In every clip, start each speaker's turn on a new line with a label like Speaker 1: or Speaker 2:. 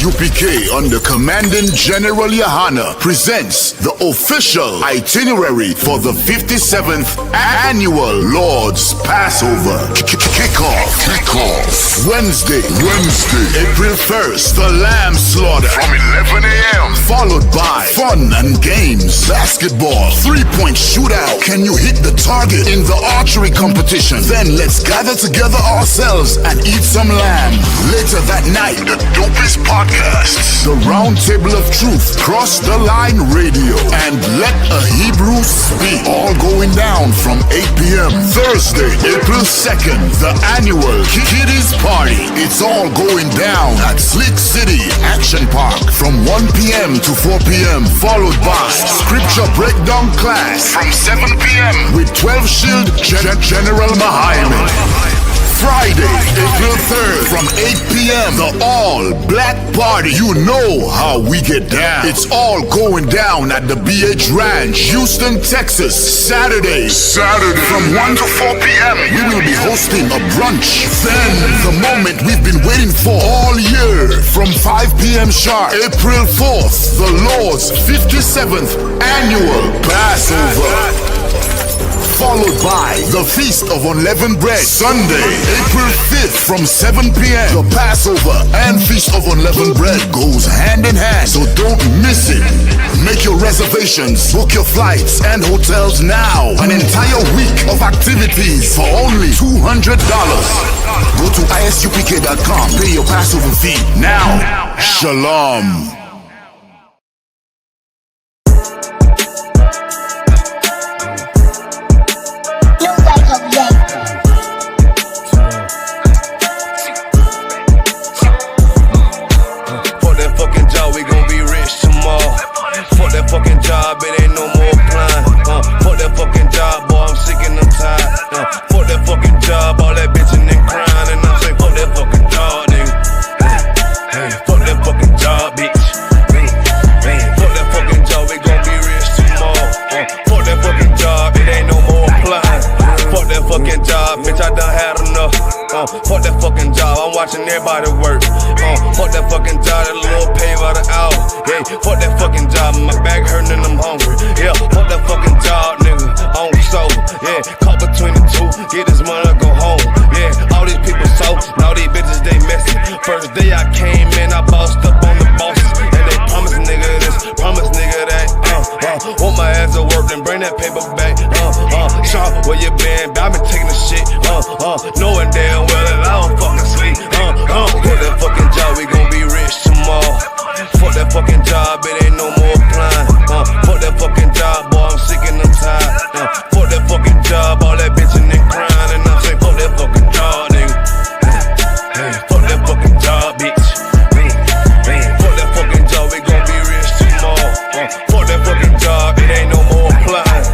Speaker 1: I.S.U.P.K under Commanding General Yahanna presents the official itinerary for the 57th Annual Lord's Passover. Kickoff. Wednesday, April 1st, the Lamb Slaughter from 11 a.m. Followed by fun and games, basketball, three-point shootout. Can you hit the target in the archery competition? Then let's gather together ourselves and eat some lamb. Later that night, the dopest podcasts, the Round Table of Truth, Cross the Line Radio, and Let a Hebrew Speak. All going down from 8 p.m. Thursday, April 2nd, the annual Kiddies Party. It's all going down at Slick City Action Park from 1 p.m. to 4 p.m. Followed by Scripture Breakdown class from 7 p.m. with 12 Shield General Mahayim. Friday, April 3rd from 8 p.m. the all-black party. You know how we get down. It's all going down at the BH Ranch, Houston, Texas. Saturday from 1 to 4 p.m. we will be hosting a brunch. Then the moment we've been waiting for all year from 5 p.m. sharp, April 4th, the Lord's 57th Annual Passover. Followed by the Feast of Unleavened Bread. Sunday, April 5th from 7 p.m. The Passover and Feast of Unleavened Bread goes hand in hand, so don't miss it. Make your reservations, book your flights and hotels now. An entire week of activities for only $200. Go to ISUPK.com, pay your Passover fee now. Shalom.
Speaker 2: Fucking job, it ain't no more applying. Fuck that fucking job, boy, I'm sick and I'm tired. Fuck that fucking job, all that bitching and crying, and I'm saying fuck that fucking job, nigga. Fuck that fucking job, bitch. Fuck that fucking job, we gon' be rich tomorrow. Fuck that fucking job, it ain't no more applying. Fuck that fucking job, bitch, I done had enough. Fuck that fucking job, I'm watching everybody work. Fuck that fucking job, that little pay by the hour. Yeah, fuck that fucking job, my back hurting and I'm hungry. Yeah, fuck that fucking job, nigga, on sober. Yeah, caught between the two, get this money, go home. Yeah, all these people so, now these bitches, they messy. First day I came in, I bossed up on the bosses. And they promised nigga this, promised nigga that. Want my ass to work, then bring that paper back. Shaw, where you been? I been taking the shit. Knowing damn well that I don't fucking sleep. Fuck that fucking job, we gon' be rich tomorrow. Fuck that fucking job, it ain't no more applying. Fuck that fucking job, boy, I'm sick and I'm tired. Fuck that fucking job, all that bitching and crying, and I'm saying fuck that fucking job, nigga. Fuck that fucking job, bitch. Fuck that fucking job, we gon' be rich tomorrow. Fuck that fucking job, it ain't no more applying.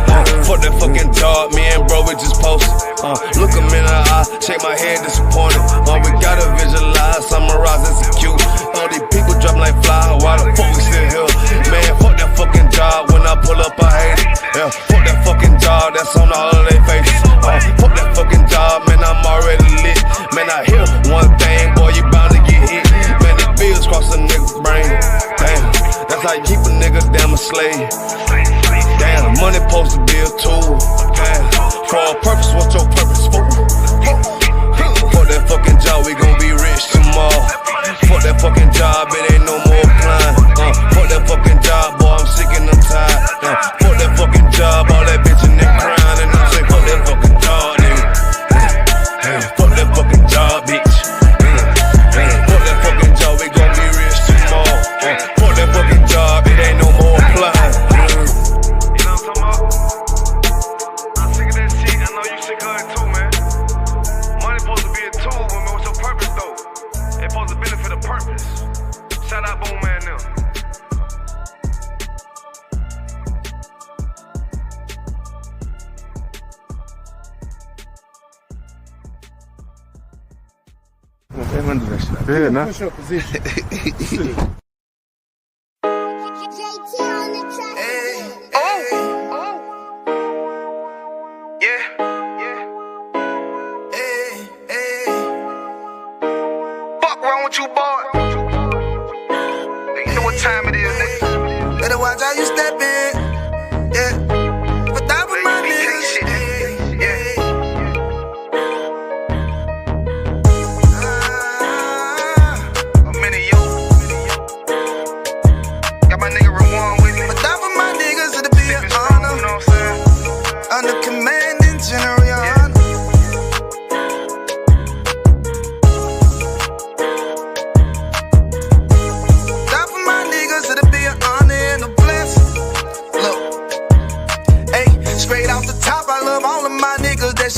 Speaker 2: Fuck that fucking job, me and bro, we just posted. Look him in the eye, shake my head disappointed. We gotta visualize, summarize, execute. All these people drop like fly, why the fuck we still here? Man, fuck that fucking job, when I pull up I hate it. Yeah, fuck that fucking job, that's on all of their faces. Fuck that fucking job, man, I'm already lit. Man, I hear one thing, boy, you bound to get hit. Man, the bills cross a nigga's brain. Damn, that's how you keep a nigga damn a slave. Damn, money supposed to be a tool. Damn, for a purpose, what's your purpose for? Fuck that fucking job, we gon' be rich tomorrow. Fuck that fucking job, it ain't no more applying. Fuck that fucking job, boy, I'm sick and I'm tired. Fuck that fucking job, all that bitching and crying, and I'm saying fuck that fucking job, nigga. Fuck that fucking job, bitch. Fuck that fucking job, we gon' be rich tomorrow. Fuck that fucking job, it ain't no more applying. You know what I'm talking about? I'm sick of that shit, I know you sick of it too, man. Money supposed to be a tool, but what's your purpose though? It's supposed to benefit a purpose. Shout out Boom Man now.
Speaker 3: Fair enough.
Speaker 4: Push your position.
Speaker 2: Fuck wrong with you, boy?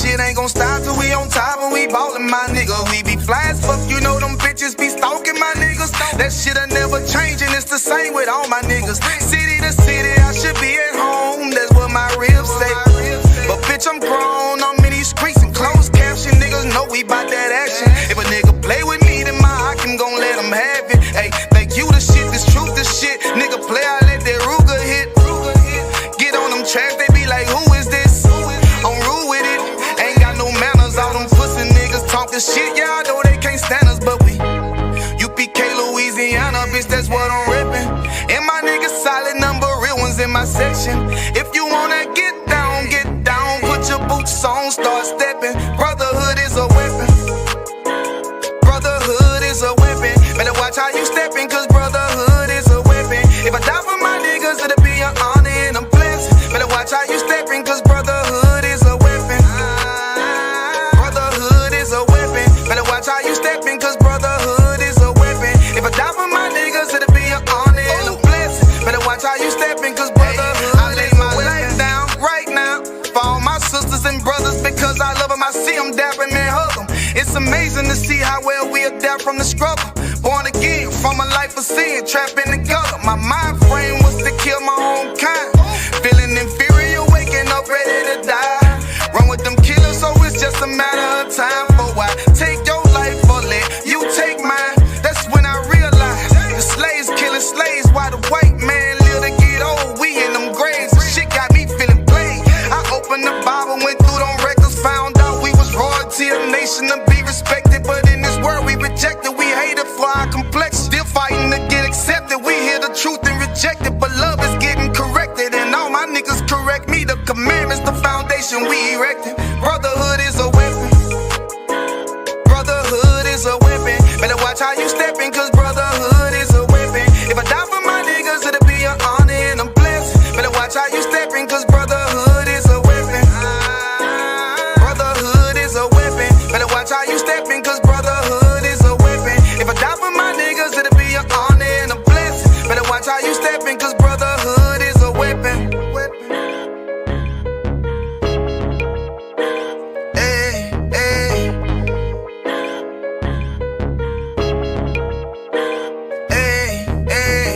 Speaker 3: shit ain't gon' stop till we on top and we ballin', my nigga. We be fly as fuck, you know them bitches be stalking my niggas. That shit'll never change and it's the same with all my niggas. City to city, I should be at home, that's what my ribs say. But bitch, I'm grown, I'm in these streets and closed caption. Niggas know we bout that action. If a nigga play with me, then my Hakim gon' let him have it. Hey, think you the shit, this truth, this shit. Nigga play, I let that Ruger hit. Get on them tracks, they be like, who is this? I'm rude with it, ain't got no manners. All them pussy niggas talking shit, yeah, I know they can't stand us, but we U.P.K, Louisiana, bitch, that's what I'm reppin'. And my niggas solid, number real ones in my section. If you wanna get down, put your boots on, start steppin'. Brotherhood is a weapon. Brotherhood is a weapon. Better watch how you steppin', cause brotherhood is a weapon. If I die for my niggas, it'll be an honor and a blessing. Better watch how you steppin', cause brotherhood is a weapon. Brotherhood is a weapon. Better watch how you steppin', cause brotherhood is a weapon. If I die for my niggas, it'll be an honor and a blessing. Better watch how you steppin', cause brotherhood I lay my life down right now for all my sisters and brothers, because I love them. I see them dapping and hug them. It's amazing to see how well we adapt from the struggle. Born again from a life of sin, trapping together. My mind frame was to kill my own kind. Feeling inferior, waking up ready to die. Run with them killers, so it's just a matter of time. For why take your life or let you take mine? That's when I realized the slaves killing slaves while the white man live to get old. We in them graves, shit got me feeling played. I opened the Bible, went through them records, found out we was royalty, a nation to be respected. But in this world we rejected, we hated for our complexion. Still fighting to get accepted, we hear the truth and reject it. But love is getting corrected, and all my niggas correct me. The commandments, the foundation we erected. Brotherhood is a weapon. Brotherhood is a weapon. Better watch how you steppin', cause brotherhood is a weapon. If I die for my niggas, it'll be an honor and a blessing. Better watch how you steppin', cause brotherhood is a weapon. Brotherhood is a weapon. Better watch how you steppin', cause brotherhood is a weapon. If I die for my niggas, it'll be an honor and a blessing. Better watch how you steppin', cause brotherhood is a weapon. Hey, hey. Hey, hey.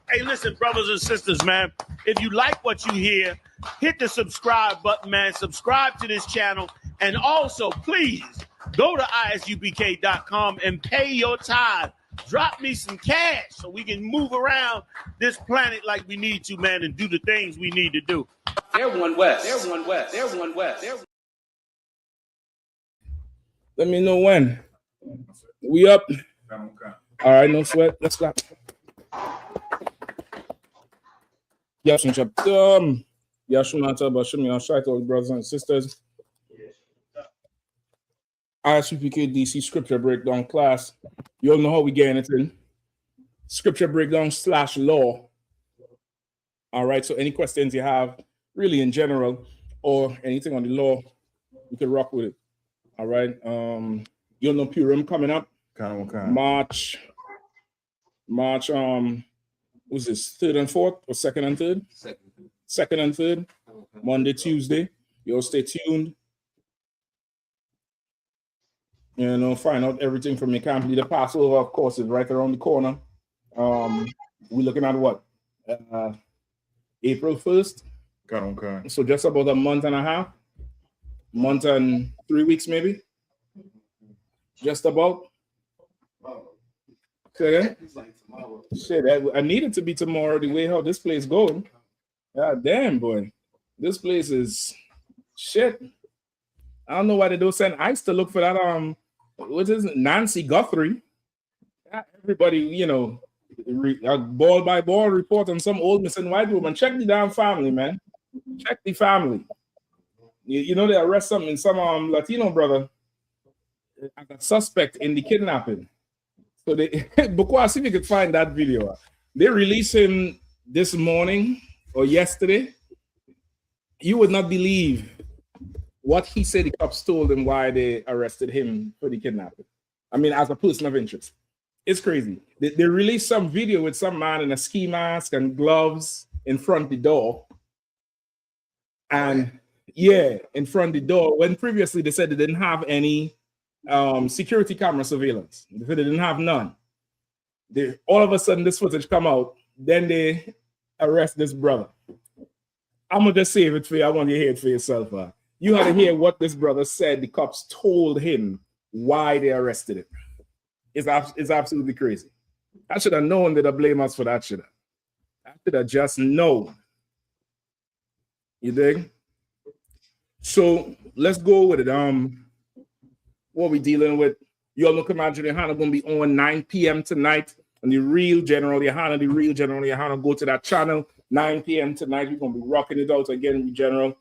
Speaker 5: Hey, listen, brothers and sisters, man. If you like what you hear, hit the subscribe button, man. Subscribe to this channel. And also, please, go to ISUPK.com and pay your tithe. Drop me some cash so we can move around this planet like we need to, man, and do the things we need to do.
Speaker 6: Everyone west. Everyone west. Everyone west.
Speaker 7: Let me know when. We up? All right, no sweat. Let's clap. Yashun I'll shout out brothers and sisters. I.S.U.P.K. DC scripture breakdown class. You all know how we getting it in. Scripture breakdown /law. All right, so any questions you have, really in general, or anything on the law, you can rock with it. All right. You'll know Purim coming up. March, what's this, 3rd and 4th, or 2nd and 3rd? Second and 3rd, Monday, Tuesday. You'll stay tuned. You know, find out everything from your camp. The Passover, of course, is right around the corner. We're looking at what? April 1st. So just about a month and a half. Month and 3 weeks, maybe. Just about. Okay. Shit, I need it to be tomorrow the way how this place going. God damn, boy. This place is shit. I don't know why they don't send ICE to look for that what is it, Nancy Guthrie. Everybody, you know, a ball by ball report on some old missing white woman. Check the damn family, man. Check the family. You know, they arrest some Latino brother as a suspect in the kidnapping. So they Bukwa, see if you could find that video. They released him this morning or yesterday. you would not believe what he said the cops told him why they arrested him for the kidnapping. I mean, as a person of interest. It's crazy. They released some video with some man in a ski mask and gloves in front of the door. And yeah, in front of the door, when previously they said they didn't have any security camera surveillance. They said they didn't have none. All of a sudden, this footage come out. Then they arrest this brother. I'm going to just save it for you. I want you to hear it for yourself. You had to hear what this brother said. The cops told him why they arrested him. It's absolutely crazy. I should have known that they blame us for that shit. I should have just known. You dig? So let's go with it. What we dealing with? You all know Commander Yahanna going to be on 9 p.m. tonight. And the real General Yahanna, go to that channel. 9 p.m. tonight. We're going to be rocking it out again with General.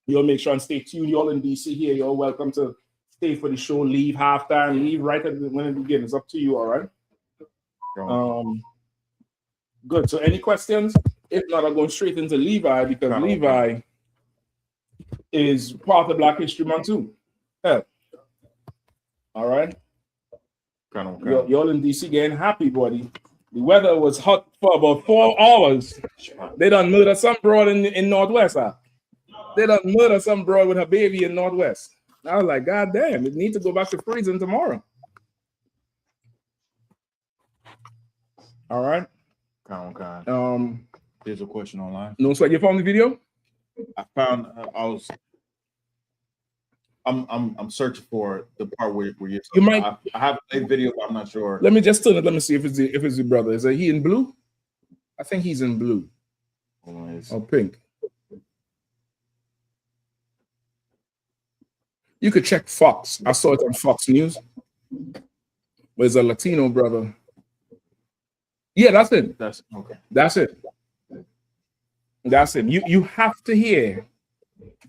Speaker 7: You'll make sure and stay tuned. You all in DC here. You're welcome to stay for the show, leave halftime, leave right at when it begins. It's up to you, all right? Good. So any questions? If not, I'm going straight into Levi because Levi is part of Black History Month too. Yeah. All right? Y'all in DC getting happy, buddy. The weather was hot for about 4 hours. They done murder some broad in Northwest. They done murder some broad with her baby in Northwest. I was like, God damn, it needs to go back to freezing tomorrow. All right.
Speaker 8: There's a question online.
Speaker 7: No, so you found the video?
Speaker 8: I found I'm searching for the part where you're
Speaker 7: you might
Speaker 8: I have a video, but I'm not sure.
Speaker 7: Let me just turn it. Let me see if it's the brother. Is he in blue? I think he's in blue. Or pink. You could check Fox. I saw it on Fox News. Where's a Latino brother? Yeah, that's it.
Speaker 8: That's okay.
Speaker 7: That's it. That's it. You have to hear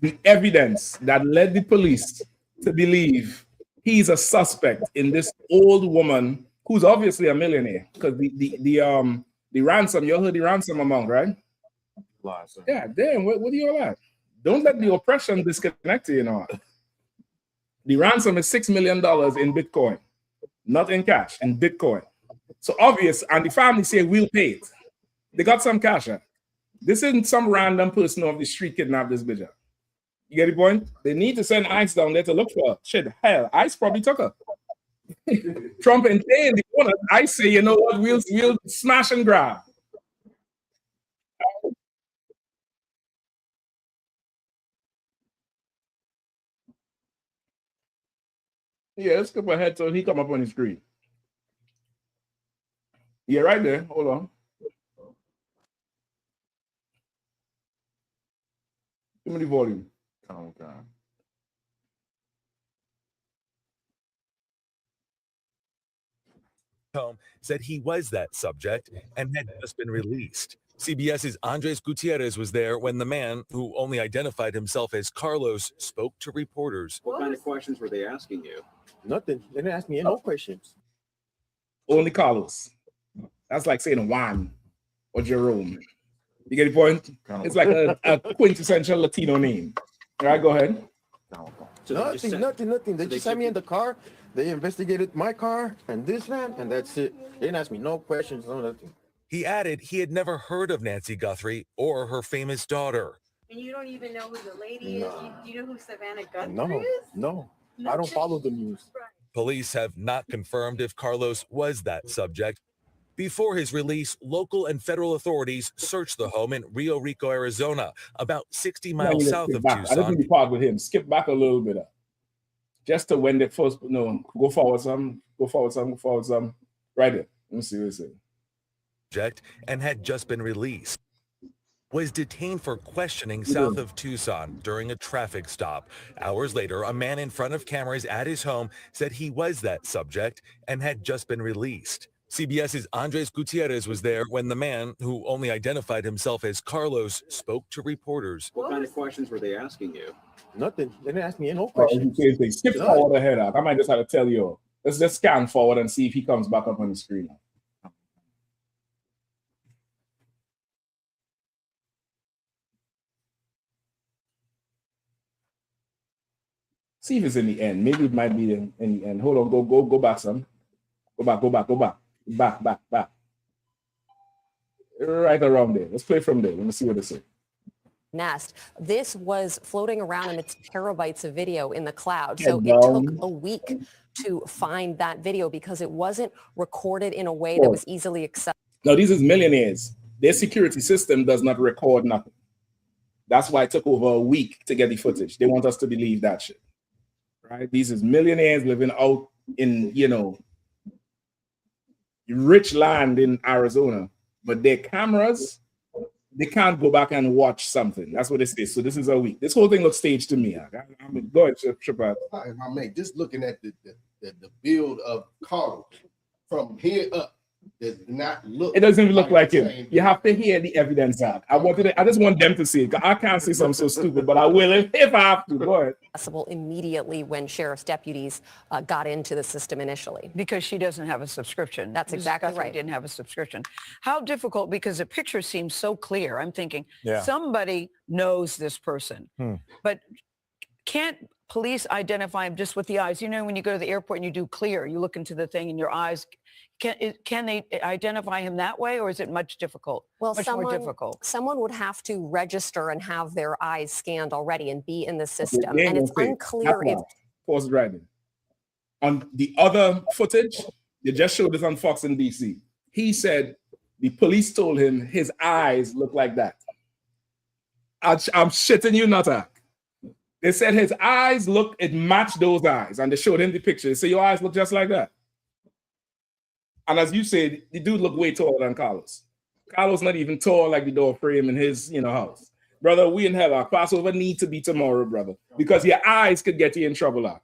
Speaker 7: the evidence that led the police to believe he's a suspect in this old woman who's obviously a millionaire because the ransom, you all heard the ransom amount, right? Yeah, damn, what are you all at? Don't let the oppression disconnect you, The ransom is $6 million in Bitcoin, not in cash, in Bitcoin. So obvious, and the family say we'll pay it. They got some cash. This isn't some random person off the street kidnapped this bitch. You get the point? They need to send ICE down there to look for her. Shit, hell, ICE probably took her. Trump and Tay and the owners, ICE say, you know what, we'll smash and grab. Yeah, let's skip ahead so he come up on the screen. Yeah, right there. Hold on. Give me the volume.
Speaker 9: Home said he was that subject and had just been released. CBS's Andres Gutierrez was there when the man, who only identified himself as Carlos, spoke to reporters.
Speaker 10: What kind of questions were they asking you?
Speaker 8: Nothing. They didn't ask me no questions.
Speaker 7: Only Carlos. That's like saying Juan or Jerome. You get the point? It's like a quintessential Latino name. All right, go ahead.
Speaker 8: Nothing. They just sent me in the car. They investigated my car and this van, and that's it. They didn't ask me no questions, no nothing.
Speaker 9: He added he had never heard of Nancy Guthrie or her famous daughter.
Speaker 11: And you don't even know who the lady is? Do you know who Savannah Guthrie is?
Speaker 8: No. I don't follow the news.
Speaker 9: Police have not confirmed if Carlos was that subject. Before his release, local and federal authorities searched the home in Rio Rico, Arizona, about 60 miles south of Tucson.
Speaker 7: I didn't think part with him. Skip back a little bit. Just to when they first, no, go forward some. Right there. Let me see what it says.
Speaker 9: And had just been released. Was detained for questioning south of Tucson during a traffic stop. Hours later, a man in front of cameras at his home said he was that subject and had just been released. CBS's Andres Gutierrez was there when the man, who only identified himself as Carlos, spoke to reporters.
Speaker 10: What kind of questions were they asking you?
Speaker 8: Nothing. They didn't ask me no questions.
Speaker 7: Skip forward ahead. I might just have to tell you. Let's just scan forward and see if he comes back up on the screen. See if it's in the end. Maybe it might be in the end. Hold on. Go back some. Go back. Right around there. Let's play from there. Let me see what they say.
Speaker 12: Nest. This was floating around amidst terabytes of video in the cloud. So it took a week to find that video because it wasn't recorded in a way that was easily accessible.
Speaker 7: Now, these is millionaires. Their security system does not record nothing. That's why it took over a week to get the footage. They want us to believe that shit. Right? These is millionaires living out in, rich land in Arizona, but their cameras, they can't go back and watch something. That's what it is. So this is a week. This whole thing looks staged to me. Go ahead, Shepard.
Speaker 13: If I may, just looking at the build of Carlos from here up, does not look.
Speaker 7: It doesn't even look like him. You have to hear the evidence out. I just want them to see it. I can't say something so stupid, but I will if I have to. Go ahead.
Speaker 12: Accessible immediately when sheriff's deputies got into the system initially.
Speaker 14: Because she doesn't have a subscription.
Speaker 12: That's exactly right.
Speaker 14: Didn't have a subscription. How difficult, because the picture seems so clear. I'm thinking somebody knows this person, but can't police identify him just with the eyes? You know, when you go to the airport and you do clear, you look into the thing and your eyes, can they identify him that way, or is it much difficult?
Speaker 12: Well,
Speaker 14: much more difficult.
Speaker 12: Someone would have to register and have their eyes scanned already and be in the system. And it's unclear if...
Speaker 7: Pause driving. On the other footage, they just showed this on Fox in DC. He said the police told him his eyes look like that. I'm shitting you not. They said his eyes it matched those eyes, and they showed him the picture. They say your eyes look just like that. And as you said, the dude looked way taller than Carlos. Carlos not even tall like the door frame in his house. Brother, we in hell, our Passover need to be tomorrow, brother, because your eyes could get you in trouble.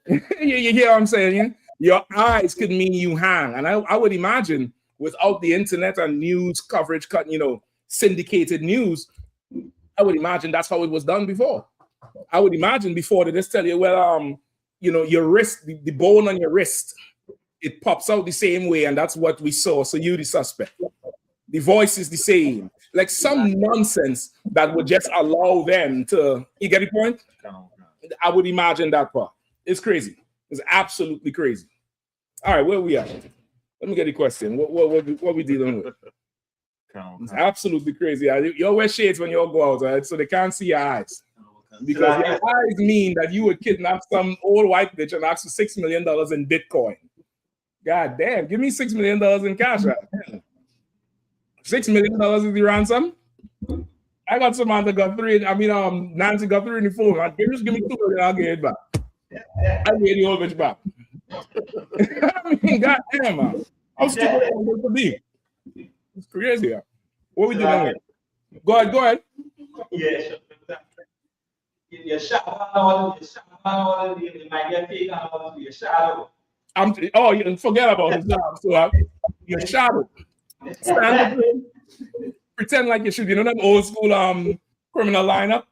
Speaker 7: you hear what I'm saying? Yeah? Your eyes could mean you hang. And I would imagine without the internet and news coverage, syndicated news, I would imagine that's how it was done before. I would imagine before they just tell you, well, your wrist, the bone on your wrist, it pops out the same way, and that's what we saw. So you the suspect. The voice is the same. Like some nonsense that would just allow them to, you get the point? I would imagine that part. It's crazy. It's absolutely crazy. All right, where we at? Let me get the question. What we dealing with? It's absolutely crazy. You wear shades when you all go out, right? So they can't see your eyes. Because your eyes mean that you would kidnap some old white bitch and ask for $6 million in Bitcoin. God damn, give me $6 million in cash. Right? $6 million is the ransom. I got Samantha got Nancy got 3 in the phone. Just give me $2 million, I'll get it back. I'll get the old bitch back. I mean, god damn, man. How stupid is it to be? It's crazy. What we doing here? Go ahead.
Speaker 15: Yeah, sure. Your shadow, you might get taken out of your shadow.
Speaker 7: You forget about his job. So your shadow. Stand up, pretend like you should. You know that old school criminal lineup?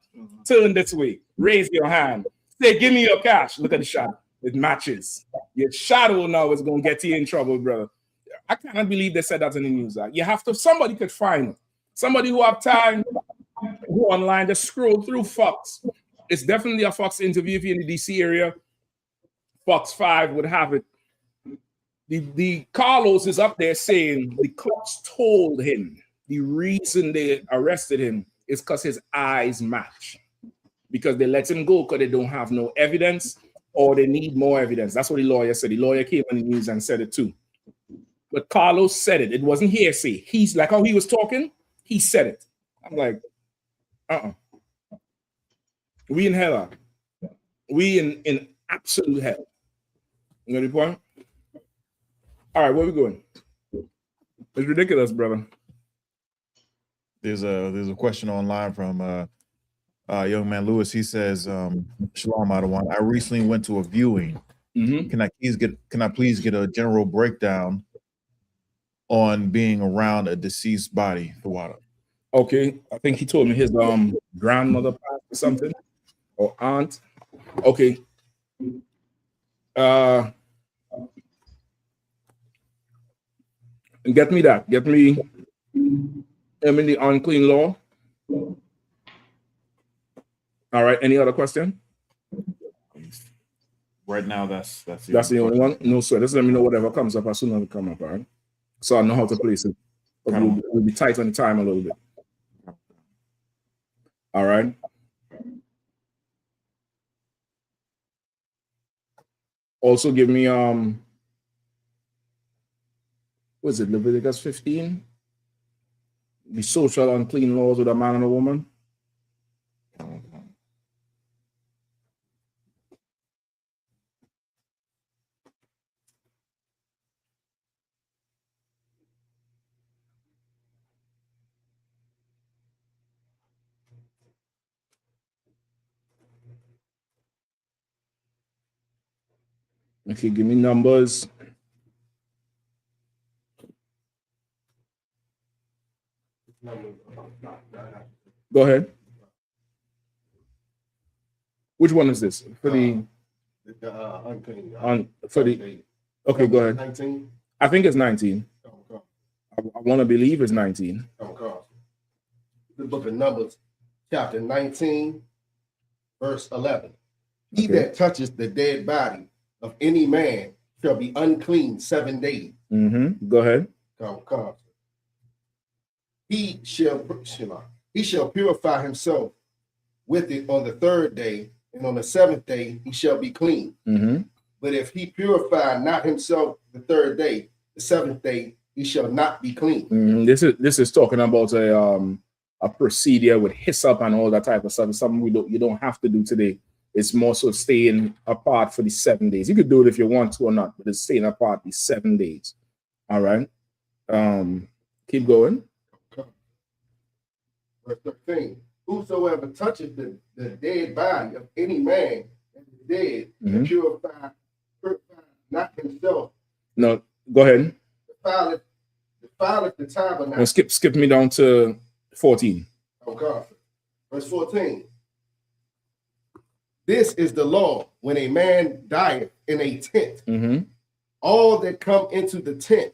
Speaker 7: Turn this way. Raise your hand. Say, give me your cash. Look at the shadow. It matches. Your shadow now is going to get you in trouble, brother. I cannot believe they said that in the news. You have to, somebody could find it. Somebody who have time, go online, just scroll through Fox. It's definitely a Fox interview. If you're in the DC area, Fox 5 would have it. The Carlos is up there saying the cops told him the reason they arrested him is because his eyes match. Because they let him go because they don't have no evidence or they need more evidence. That's what the lawyer said. The lawyer came on the news and said it too. But Carlos said it. It wasn't hearsay. He's like how he was talking, he said it. I'm like, we in hell. We in absolute hell. You know the point? All right, where we going? It's ridiculous, brother.
Speaker 16: There's a question online from young man Lewis. He says, Shalom Adawan, I recently went to a viewing. Can I please get a general breakdown on being around a deceased body for water?
Speaker 7: Okay, I think he told me his grandmother passed or something, or aunt. Okay. And get me that. Get me the unclean law. All right. Any other question?
Speaker 16: Right now, that's
Speaker 7: the only one. No sweat. Just let me know whatever comes up as soon as it comes up, all right? So I know how to place it. But we'll be tight on the time a little bit. All right. Also give me what is it, Leviticus 15? The social unclean laws with a man and a woman. Okay, give me numbers. Go ahead. Which one is this? For the
Speaker 13: unclean.
Speaker 7: for the okay, go ahead.
Speaker 13: 19.
Speaker 7: I think it's 19. I want to believe it's 19.
Speaker 13: The book of Numbers, chapter 19, verse 11. He that touches the dead body of any man shall be unclean 7 days.
Speaker 7: Go ahead.
Speaker 13: He shall purify himself with it on the 3rd day, and on the 7th day he shall be clean. But if he purify not himself the 3rd day, the 7th day he shall not be clean.
Speaker 7: This is talking about a procedure with hyssop and all that type of stuff. It's something you don't have to do today. It's more so staying apart for the 7 days. You could do it if you want to or not, but it's staying apart the 7 days. All right. Keep going.
Speaker 13: Verse 13. Whosoever touches the dead body of any man that is dead, and purify not himself.
Speaker 7: No, go ahead.
Speaker 13: Defileth the tabernacle.
Speaker 7: No, skip me down to 14.
Speaker 13: Verse 14. This is the law when a man dieth in a tent. All that come into the tent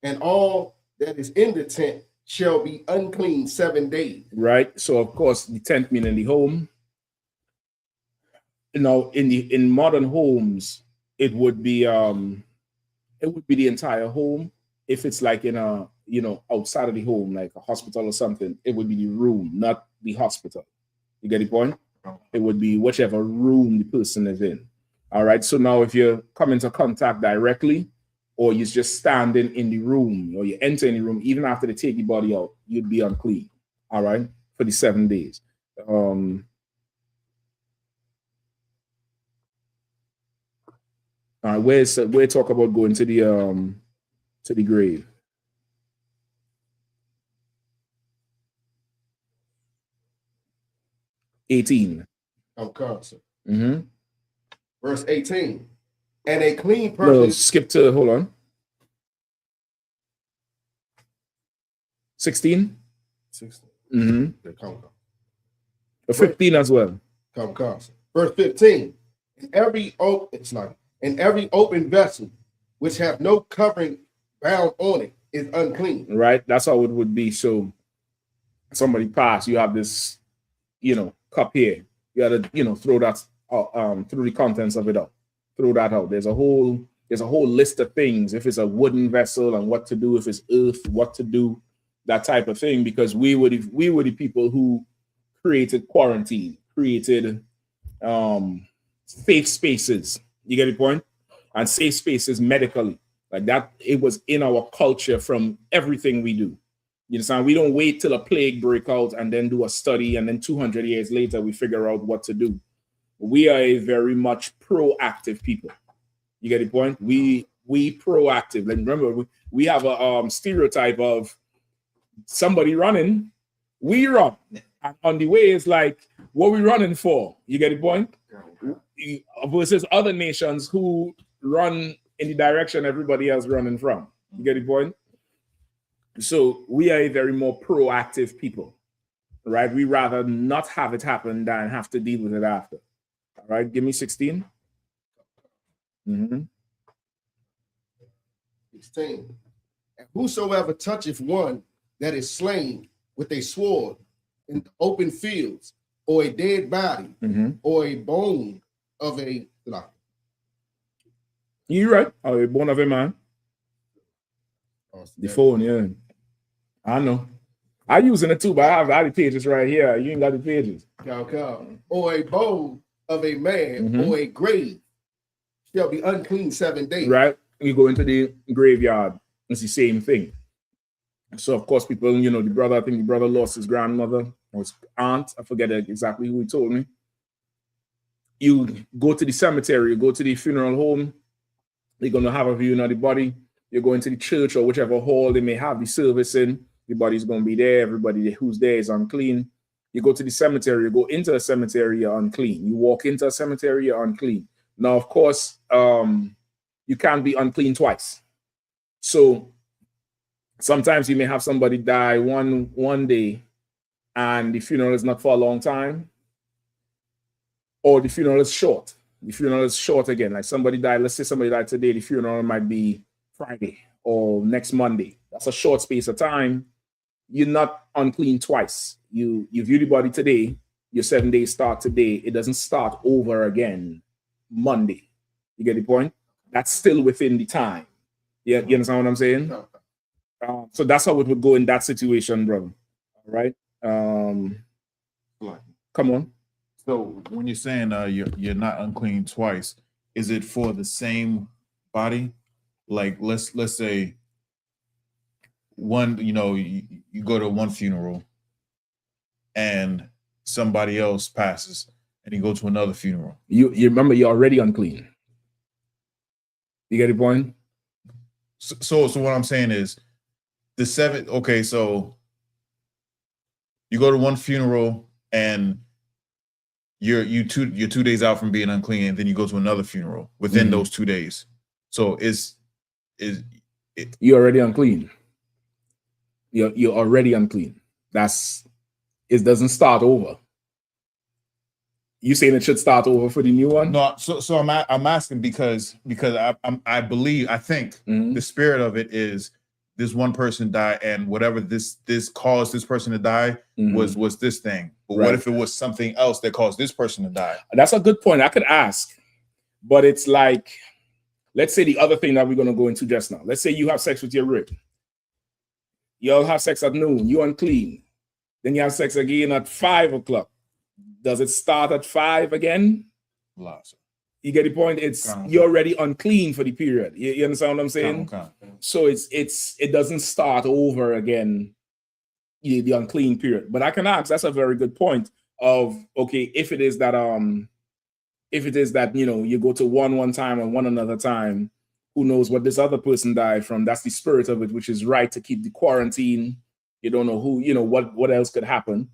Speaker 13: and all that is in the tent shall be unclean 7 days. Right. So of course the tent meaning the home. Now in modern homes, it would be the entire home. If it's like in a outside of the home, like a hospital or something, it would be the room, not the hospital. You get the point? It would be whichever room the person is in. All right. So now if you come into contact directly, or you're just standing in the room, or you enter in the room, even after they take the body out, you'd be unclean. All right, for the 7 days. All right, where talk about going to the grave? Verse 18. And a clean person.
Speaker 7: No, skip to, hold on. 16?
Speaker 13: 16.
Speaker 7: 15 as well.
Speaker 13: Verse 15. In every open vessel which have no covering bound on it is unclean.
Speaker 7: Right, that's how it would be. So somebody passed, you have this, cup here. You got to, throw that through the contents of it out. Throw that out. There's a whole list of things. If it's a wooden vessel and what to do, if it's earth, what to do, that type of thing. Because we were the people who created quarantine, created safe spaces. You get the point? And safe spaces medically, like that. It was in our culture from everything we do. You understand? We don't wait till a plague break out and then do a study, and then 200 years later we figure out what to do. We are a very much proactive people. You get the point? We proactive. Like remember, we have a stereotype of somebody running, we run. And on the way, it's like, what we running for? You get the point? Versus other nations who run in the direction everybody else running from. You get the point? So we are a very more proactive people, right? We rather not have it happen than have to deal with it after. All right, give me 16.
Speaker 13: 16. And whosoever toucheth one that is slain with a sword in the open fields, or a dead body, or a bone of a
Speaker 7: You're right. Oh, you're born of a man. The phone, yeah. I know. I using it too, but I have the pages right here. You ain't got the pages.
Speaker 4: Or a bowl of a man or a grave shall be unclean 7 days.
Speaker 7: Right? You go into the graveyard. It's the same thing. So, of course, people, you know, I think the brother lost his grandmother or his aunt. I forget exactly who he told me. You go to the cemetery, you go to the funeral home. They're going to have a viewing of the body. You're going to the church or whichever hall they may have the service in. The body's going to be there. Everybody who's there is unclean. You go to the cemetery, you go into a cemetery, you're unclean. You walk into a cemetery, you're unclean. Now, of course, you can't be unclean twice. So sometimes you may have somebody die one day and the funeral is not for a long time, or the funeral is short. The funeral is short again. Like somebody died, let's say somebody died today, the funeral might be Friday or next Monday. That's a short space of time. You're not unclean twice. You view the body today, your 7 days start today. It doesn't start over again Monday. You get the point? That's still within the time. Yeah, you understand what I'm saying? So that's how it would go in that situation, brother. All right. Come on.
Speaker 16: So when you're saying you're not unclean twice, is it for the same body? Like let's say one, you know, you go to one funeral and somebody else passes and you go to another funeral.
Speaker 7: You remember you're already unclean. You get the point?
Speaker 16: So what I'm saying is the seventh. Okay, so you go to one funeral and you're 2 days out from being unclean, and then you go to another funeral within those 2 days. So
Speaker 7: you're already unclean. You're already unclean. It doesn't start over. You saying it should start over for the new one?
Speaker 16: No, so I'm asking because I think the spirit of it is this one person died, and whatever this caused this person to die was this thing. But what if it was something else that caused this person to die?
Speaker 7: That's a good point. I could ask, but it's like, let's say the other thing that we're going to go into just now. Let's say you have sex with your rib. You all have sex at noon. You're unclean. Then you have sex again at 5 o'clock. Does it start at 5 again? You get the point? You're already unclean for the period. You understand what I'm saying? So it doesn't start over again, the unclean period. But I can ask, that's a very good point of, okay, if it is that you know, you go to one time and one another time, who knows what this other person died from? That's the spirit of it, which is right to keep the quarantine. You don't know who, you know, what else could happen.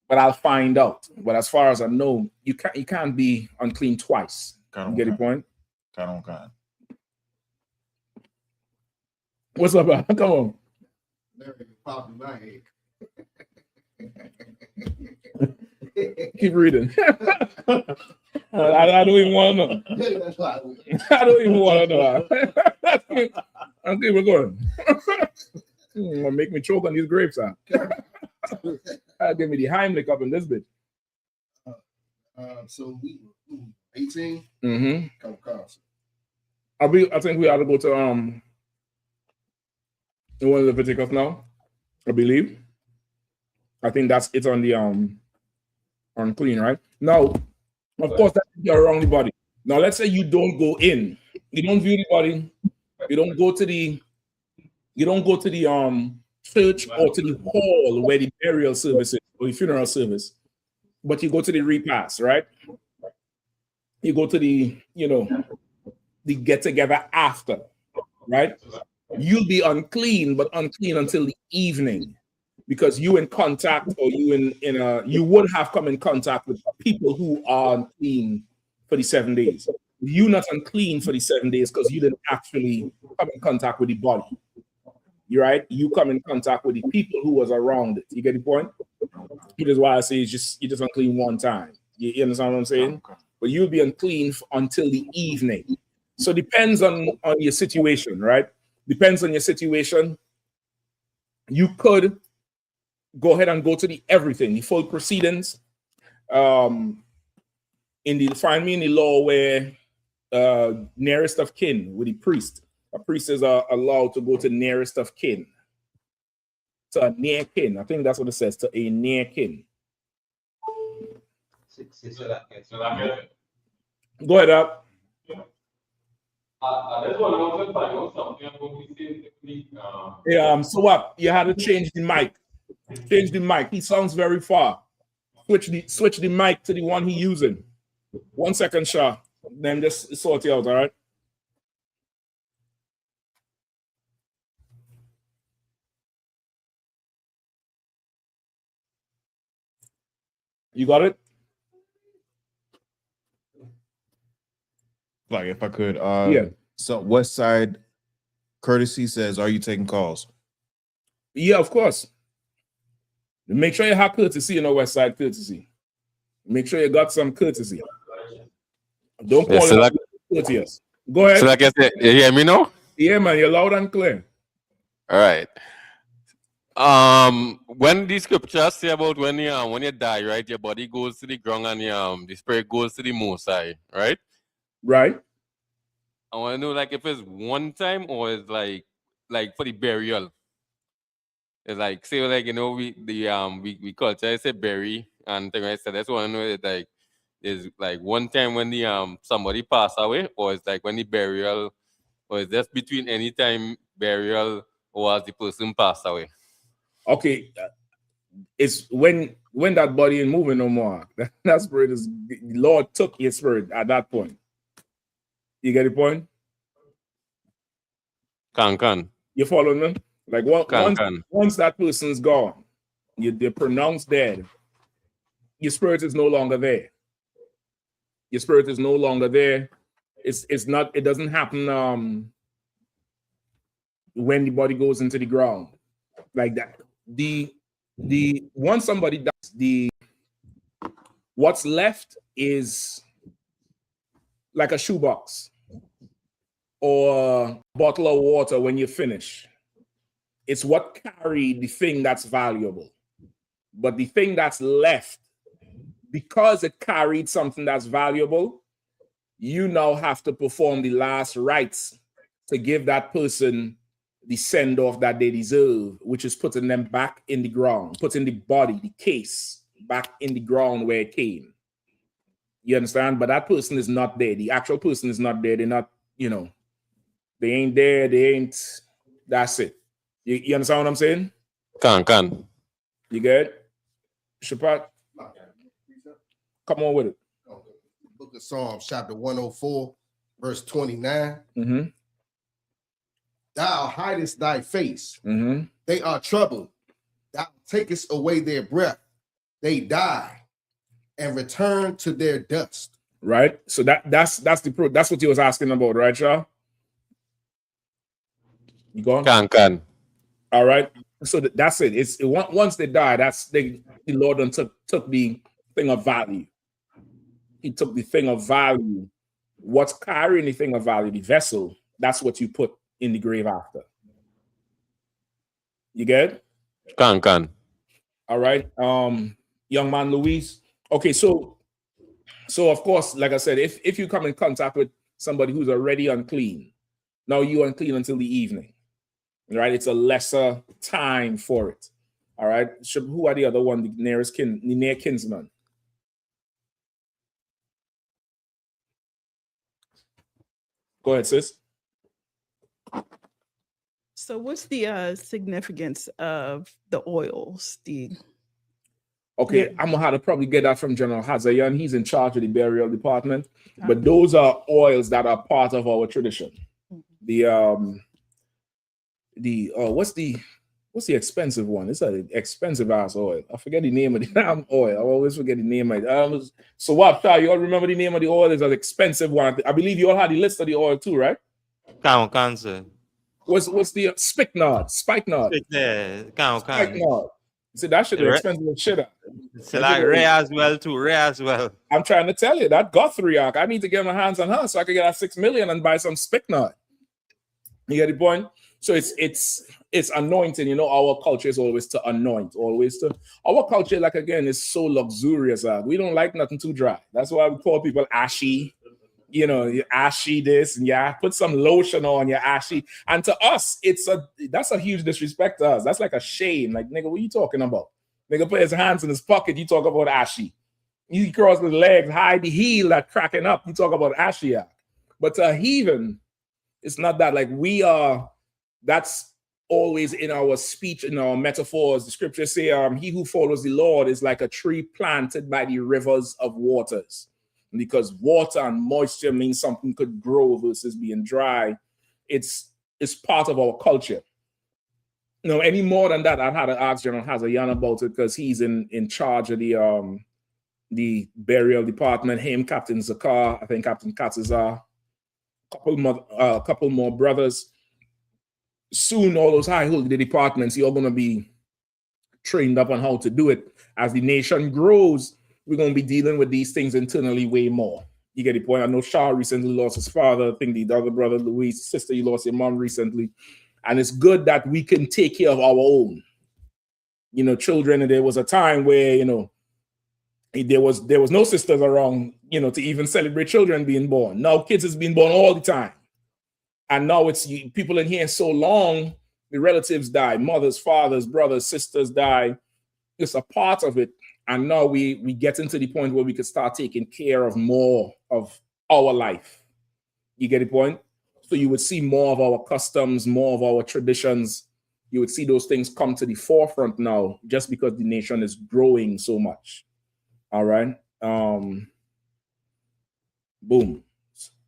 Speaker 7: But I'll find out. But as far as I know, you can't be unclean twice. You get the point? What's up, man? Come on. Keep reading. I don't even want to know. I don't even want to know. I'll keep it going. Gonna make me choke on these grapes. I'll give me the Heimlich up in this bitch.
Speaker 4: So we 18.
Speaker 7: I think we ought to go to one of the Leviticus now. I believe. I think that's it on the unclean, right? Now, of course, that's you're around the body. Now, let's say you don't go in, you don't view the body, you don't go to the church or to the hall where the burial service is or the funeral service, but you go to the repast, right? You go to the, you know, the get together after, right? You'll be unclean, but unclean until the evening, because you in contact, or you would have come in contact with people who are unclean for the 7 days. You're not unclean for the 7 days because you didn't actually come in contact with the body. You're right. You come in contact with the people who was around it. You get the point? Which is why I say you're just unclean one time. You understand what I'm saying? But you'll be unclean until the evening. So depends on your situation, right? Depends on your situation. You could go ahead and go to the full proceedings. Find me in the law where
Speaker 13: nearest of kin with the priest. A priest is allowed to go to nearest of kin. To a near kin. I think that's what it says, to a near kin. Go ahead, up. Yeah, so what? You had to change the mic. Change the mic. He sounds very far. Switch the mic to the one he's using. 1 second, Shaw. Then just sort it out, all right? You got it?
Speaker 16: Like if I could,
Speaker 13: yeah.
Speaker 16: So West Side Courtesy says, "Are you taking calls?"
Speaker 13: Yeah, of course. Make sure you have courtesy in the West Side Courtesy. Make sure you got some courtesy. Don't call it courteous. Go ahead.
Speaker 17: So like I said, you hear me now?
Speaker 13: Yeah, man, you're loud and clear.
Speaker 17: All right. When the scriptures say about when you die, right, your body goes to the ground and the spirit goes to the Most High, right?
Speaker 13: Right.
Speaker 17: I want to know, like, if it's one time or it's like for the burial. It's like, say, like, you know, we culture say bury and thing like that. That's what I know. It like is like one time when the somebody pass away, or it's like when the burial, or is that between any time burial or as the person passed away?
Speaker 13: Okay, it's when that body ain't moving no more. That spirit is, the Lord took your spirit at that point. You get the point?
Speaker 17: Can.
Speaker 13: You follow me? Like once that person's gone, they're pronounced dead. Your spirit is no longer there. Your spirit is no longer there. It's not. It doesn't happen when the body goes into the ground like that. The once somebody dies, what's left is like a shoebox or a bottle of water when you finish. It's what carried the thing that's valuable. But the thing that's left, because it carried something that's valuable, you now have to perform the last rites to give that person the send-off that they deserve, which is putting them back in the ground, putting the body, the case, back in the ground where it came. You understand? But that person is not there. The actual person is not there. They're not, they ain't there. They ain't, that's it. You understand what I'm saying?
Speaker 17: Can.
Speaker 13: You get it? Shapat? Come on with it.
Speaker 4: Book of Psalms, chapter 104, verse 29.
Speaker 13: Mm-hmm.
Speaker 4: Thou hidest thy face.
Speaker 13: Mm-hmm.
Speaker 4: They are troubled. Thou takest away their breath. They die and return to their dust.
Speaker 13: Right. So that's what he was asking about, right, Shaw? You going?
Speaker 17: Can.
Speaker 13: All right. So that's it. Once they die, the Lord then took the thing of value. He took the thing of value. What's carrying the thing of value? The vessel. That's what you put in the grave after. You get it?
Speaker 17: Can.
Speaker 13: All right. Young man Luis. Okay, so of course, like I said, if you come in contact with somebody who's already unclean, now you're unclean until the evening. Right? It's a lesser time for it. All right. Who are the other one? The near kinsman. Go ahead, sis.
Speaker 18: So what's the significance of the oils?
Speaker 13: Okay, I'm gonna have to probably get that from General Hazayan. He's in charge of the burial department. But those are oils that are part of our tradition. What's the expensive one? It's an expensive ass oil. I forget the name of the damn oil. I always forget the name of it. So what, you all remember the name of the oil? It's an expensive one. I believe you all had the list of the oil too, right?
Speaker 19: Cancer.
Speaker 13: What's the spikenard? Spikenard. Spikenard. See, that shit is expensive as shit.
Speaker 19: It's like rare as well too. Rare as well.
Speaker 13: I'm trying to tell you that Guthrie, I need to get my hands on her so I can get that 6 million and buy some spikenard. You get the point? So it's anointing. Our culture is always to anoint, our culture, like again, is so luxurious. We don't like nothing too dry. That's why we call people ashy. you know, you ashy this and yeah, put some lotion on your ashy. And to us, that's a huge disrespect to us. That's like a shame. Like, nigga, what you talking about? Nigga put his hands in his pocket, you talk about ashy. You cross his legs, hide the heel that cracking up, you talk about ashy. But to a heathen, it's not that. Like that's always in our speech, in our metaphors. The scriptures say, he who follows the Lord is like a tree planted by the rivers of waters. Because water and moisture means something could grow versus being dry. It's part of our culture. You know, any more than that, I've had to ask General Hazayan about it because he's in charge of the burial department. Him, Captain Zakar, I think Captain Katzazar, a couple more brothers. Soon, all those high-holding departments, you're going to be trained up on how to do it. As the nation grows, we're going to be dealing with these things internally way more. You get the point? I know Shah recently lost his father. I think the other brother, Louise, sister, you lost your mom recently. And it's good that we can take care of our own. You know, children, and there was a time where, you know, there was no sisters around, you know, to even celebrate children being born. Now kids is being born all the time. And now it's people in here so long, the relatives die, mothers, fathers, brothers, sisters die. It's a part of it. And now we get into the point where we could start taking care of more of our life. You get the point? So you would see more of our customs, more of our traditions. You would see those things come to the forefront now just because the nation is growing so much. All right. Boom.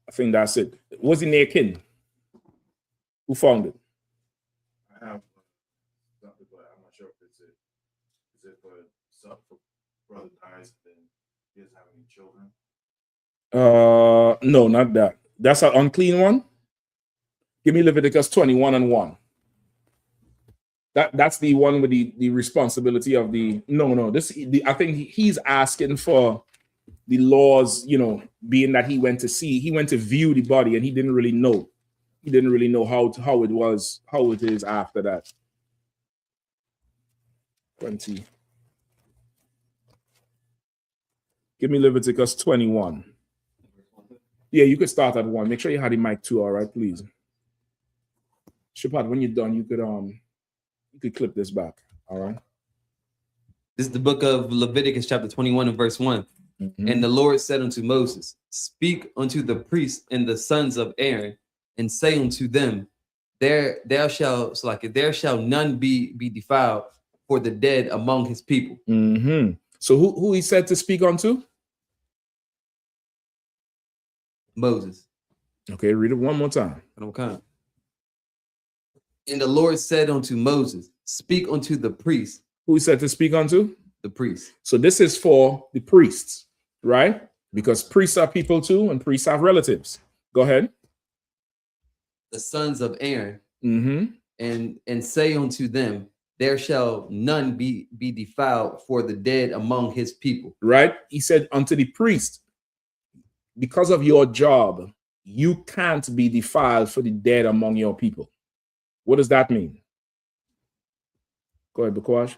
Speaker 13: I think that's it. What's the name kin? Who found it?
Speaker 16: I have something, but I'm not sure if it's it. Is it for brother dies and then he doesn't have any children?
Speaker 13: No, not that. That's an unclean one. Give me Leviticus 21:1. That's the one with the responsibility of the no. I think he's asking for the laws, you know, being that he went to view the body and he didn't really know. He didn't really know how it is after that. 20. Give me Leviticus 21. Yeah, you could start at 1. Make sure you had the mic too, all right, please. Shepard, when you're done, you could clip this back, all right?
Speaker 20: This is the book of Leviticus, chapter 21 and verse 1. Mm-hmm. And the Lord said unto Moses, speak unto the priests and the sons of Aaron, and say unto them, there shall none be defiled for the dead among his people.
Speaker 13: Mm-hmm. So who he said to speak unto?
Speaker 20: Moses.
Speaker 13: Okay, read it one more time.
Speaker 20: Okay. And the Lord said unto Moses, speak unto the priests.
Speaker 13: Who he said to speak unto?
Speaker 20: The priests.
Speaker 13: So this is for the priests, right? Because priests are people too, and priests have relatives. Go ahead.
Speaker 20: The sons of Aaron,
Speaker 13: mm-hmm.
Speaker 20: and say unto them, there shall none be defiled for the dead among his people.
Speaker 13: Right? He said unto the priest, because of your job, you can't be defiled for the dead among your people. What does that mean? Go ahead, Bakwash.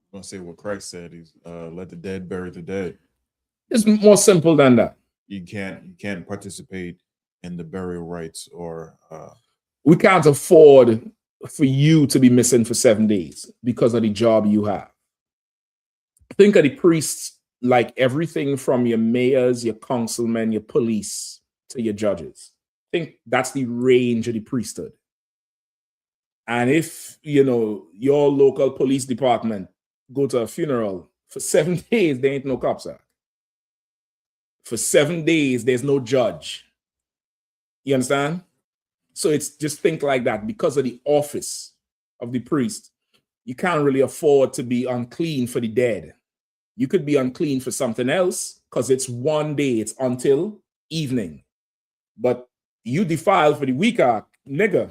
Speaker 16: I'm going to say what Christ said. He's let the dead bury the dead.
Speaker 13: It's more simple than that.
Speaker 16: You can't participate in the burial rites or
Speaker 13: we can't afford for you to be missing for 7 days because of the job you have. Think of the priests like everything from your mayors, your councilmen, your police to your judges. I think that's the range of the priesthood. And if, you know, your local police department go to a funeral for 7 days, there ain't no cops out. For 7 days, there's no judge. You understand? So it's just think like that. Because of the office of the priest, you can't really afford to be unclean for the dead. You could be unclean for something else because it's 1 day. It's until evening. But you defile for the week, nigga.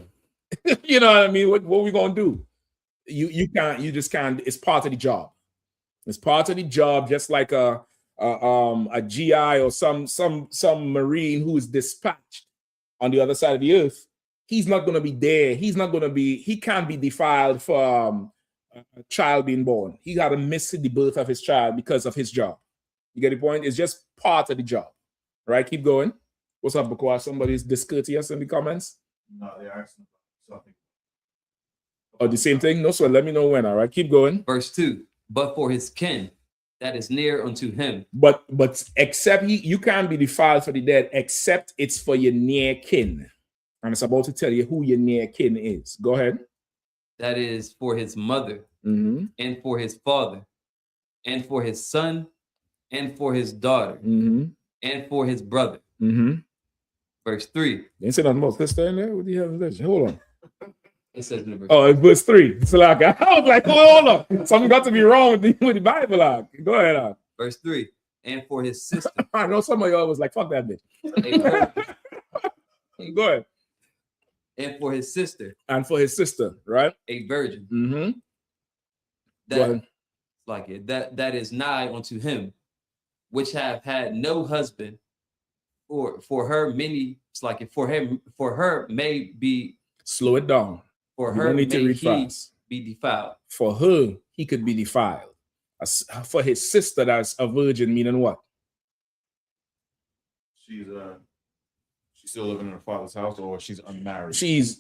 Speaker 13: You know what I mean? What are we going to do? You just can't. It's part of the job. It's part of the job, just like a GI or some Marine who is dispatched on the other side of the earth. He's not going to be there. He can't be defiled for a child being born. He got to miss the birth of his child because of his job. You get the point? It's just part of the job. Right? Keep going. What's up, Bakwa? Somebody's discourteous in the comments?
Speaker 16: No, they're asking something.
Speaker 13: Oh, the same thing? No, so let me know when. All right, keep going.
Speaker 20: Verse 2. But for his kin that is near unto him.
Speaker 13: But except you can't be defiled for the dead, except it's for your near kin. And it's about to tell you who your near kin is. Go ahead.
Speaker 20: That is for his mother,
Speaker 13: Mm-hmm.
Speaker 20: and for his father, and for his son, and for his daughter,
Speaker 13: Mm-hmm.
Speaker 20: and for his brother.
Speaker 13: Mm-hmm.
Speaker 20: Verse 3.
Speaker 13: Ain't say nothing about sister in there? What the hell is this? Hold on.
Speaker 20: It says in verse
Speaker 13: Oh, it's verse 3. It's like, I was like, hold on. Something got to be wrong with the Bible. Go ahead.
Speaker 20: Verse 3. And for his sister.
Speaker 13: I know some of y'all was like, fuck that bitch. Go ahead.
Speaker 20: And for his sister.
Speaker 13: And for his sister, right?
Speaker 20: A virgin.
Speaker 13: Mm-hmm.
Speaker 20: That is nigh unto him, which have had no husband, for her many, it's like for her may be.
Speaker 13: Slow it down.
Speaker 20: For
Speaker 13: You
Speaker 20: her
Speaker 13: don't need to
Speaker 20: may
Speaker 13: read
Speaker 20: he
Speaker 13: fast.
Speaker 20: be defiled.
Speaker 13: For her, he could be defiled. For his sister, that's a virgin, meaning what?
Speaker 16: She's still living in her father's house, or she's unmarried.
Speaker 13: She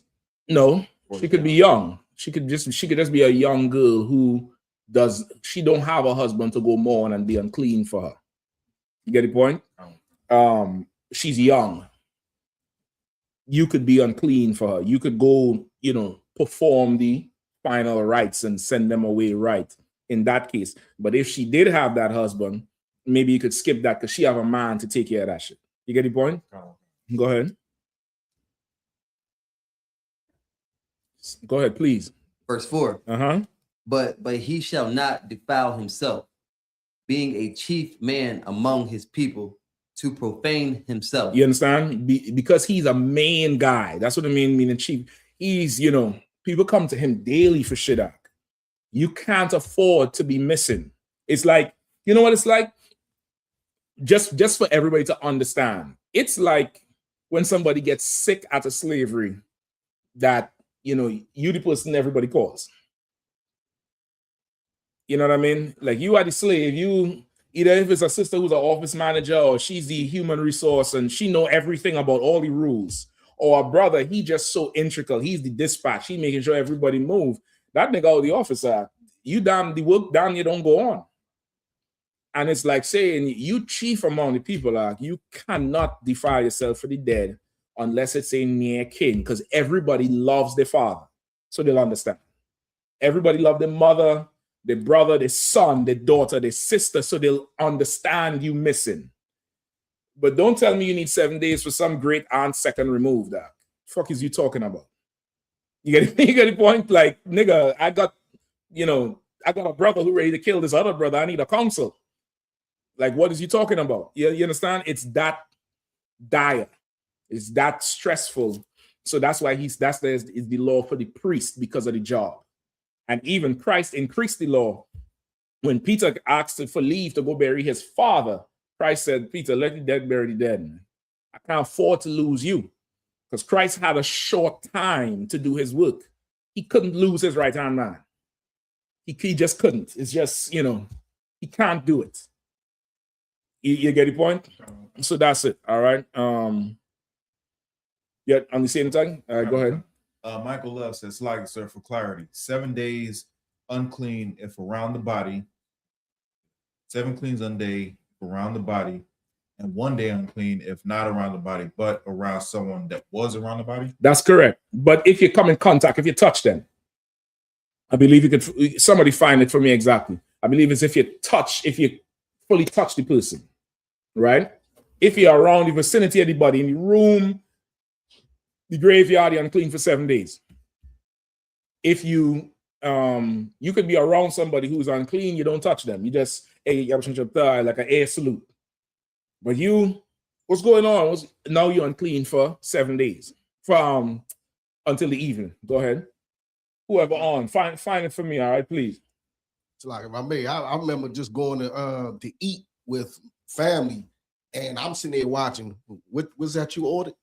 Speaker 13: could be young. She could just be a young girl who don't have a husband to go mourn and be unclean for her. You get the point? She's young. You could be unclean for her. You could go, perform the final rites and send them away right in that case. But if she did have that husband, maybe you could skip that because she have a man to take care of that shit. You get the point? Go ahead. Go ahead, please.
Speaker 20: Verse 4.
Speaker 13: Uh-huh.
Speaker 20: But he shall not defile himself, being a chief man among his people, to profane himself.
Speaker 13: You understand? Because he's a main guy. That's what I mean chief. He's, people come to him daily for shit. You can't afford to be missing. It's like, you know what it's like? Just for everybody to understand. It's like when somebody gets sick out of slavery that, you the person everybody calls. You know what I mean? Like you are the slave, either if it's a sister who's an office manager or she's the human resource and she know everything about all the rules, or a brother, he just so integral, he's the dispatch, he making sure everybody move. That nigga out the officer, you down the work down, you don't go on. And it's like saying you chief among the people, you cannot defile yourself for the dead unless it's a near kin, because everybody loves their father. So they'll understand. Everybody loves their mother, their brother, their son, their daughter, their sister, so they'll understand you missing. But don't tell me you need 7 days for some great aunt second removed. Fuck is you talking about? You get the point? Like, nigga, I got a brother who ready to kill this other brother. I need a counsel. Like, what is you talking about? You understand? It's that dire. It's that stressful. So that's why is the law for the priest because of the job. And even Christ increased the law. When Peter asked for leave to go bury his father, Christ said, Peter, let the dead bury the dead. I can't afford to lose you. Because Christ had a short time to do his work. He couldn't lose his right-hand man. He just couldn't. It's just, he can't do it. You get the point? So that's it. All right. Yeah, on the same time? All right, go ahead.
Speaker 16: Michael Love says, like, sir, for clarity, 7 days unclean if around the body, 7 cleans on day around the body, and 1 day unclean if not around the body, but around someone that was around the body?
Speaker 13: That's correct. But if you come in contact, if you touch them, I believe you could, somebody find it for me exactly. I believe it's if you fully touch the person, right? If you're around the vicinity of the body, in the room, the graveyard, you're unclean for 7 days. If you could be around somebody who's unclean, you don't touch them. You just, hey, like an air salute. But what's going on? Now you're unclean for 7 days from until the evening. Go ahead. Whoever on, find it for me, all right, please.
Speaker 4: It's like if I may, I remember just going to eat with family, and I'm sitting there watching. What was that you ordered?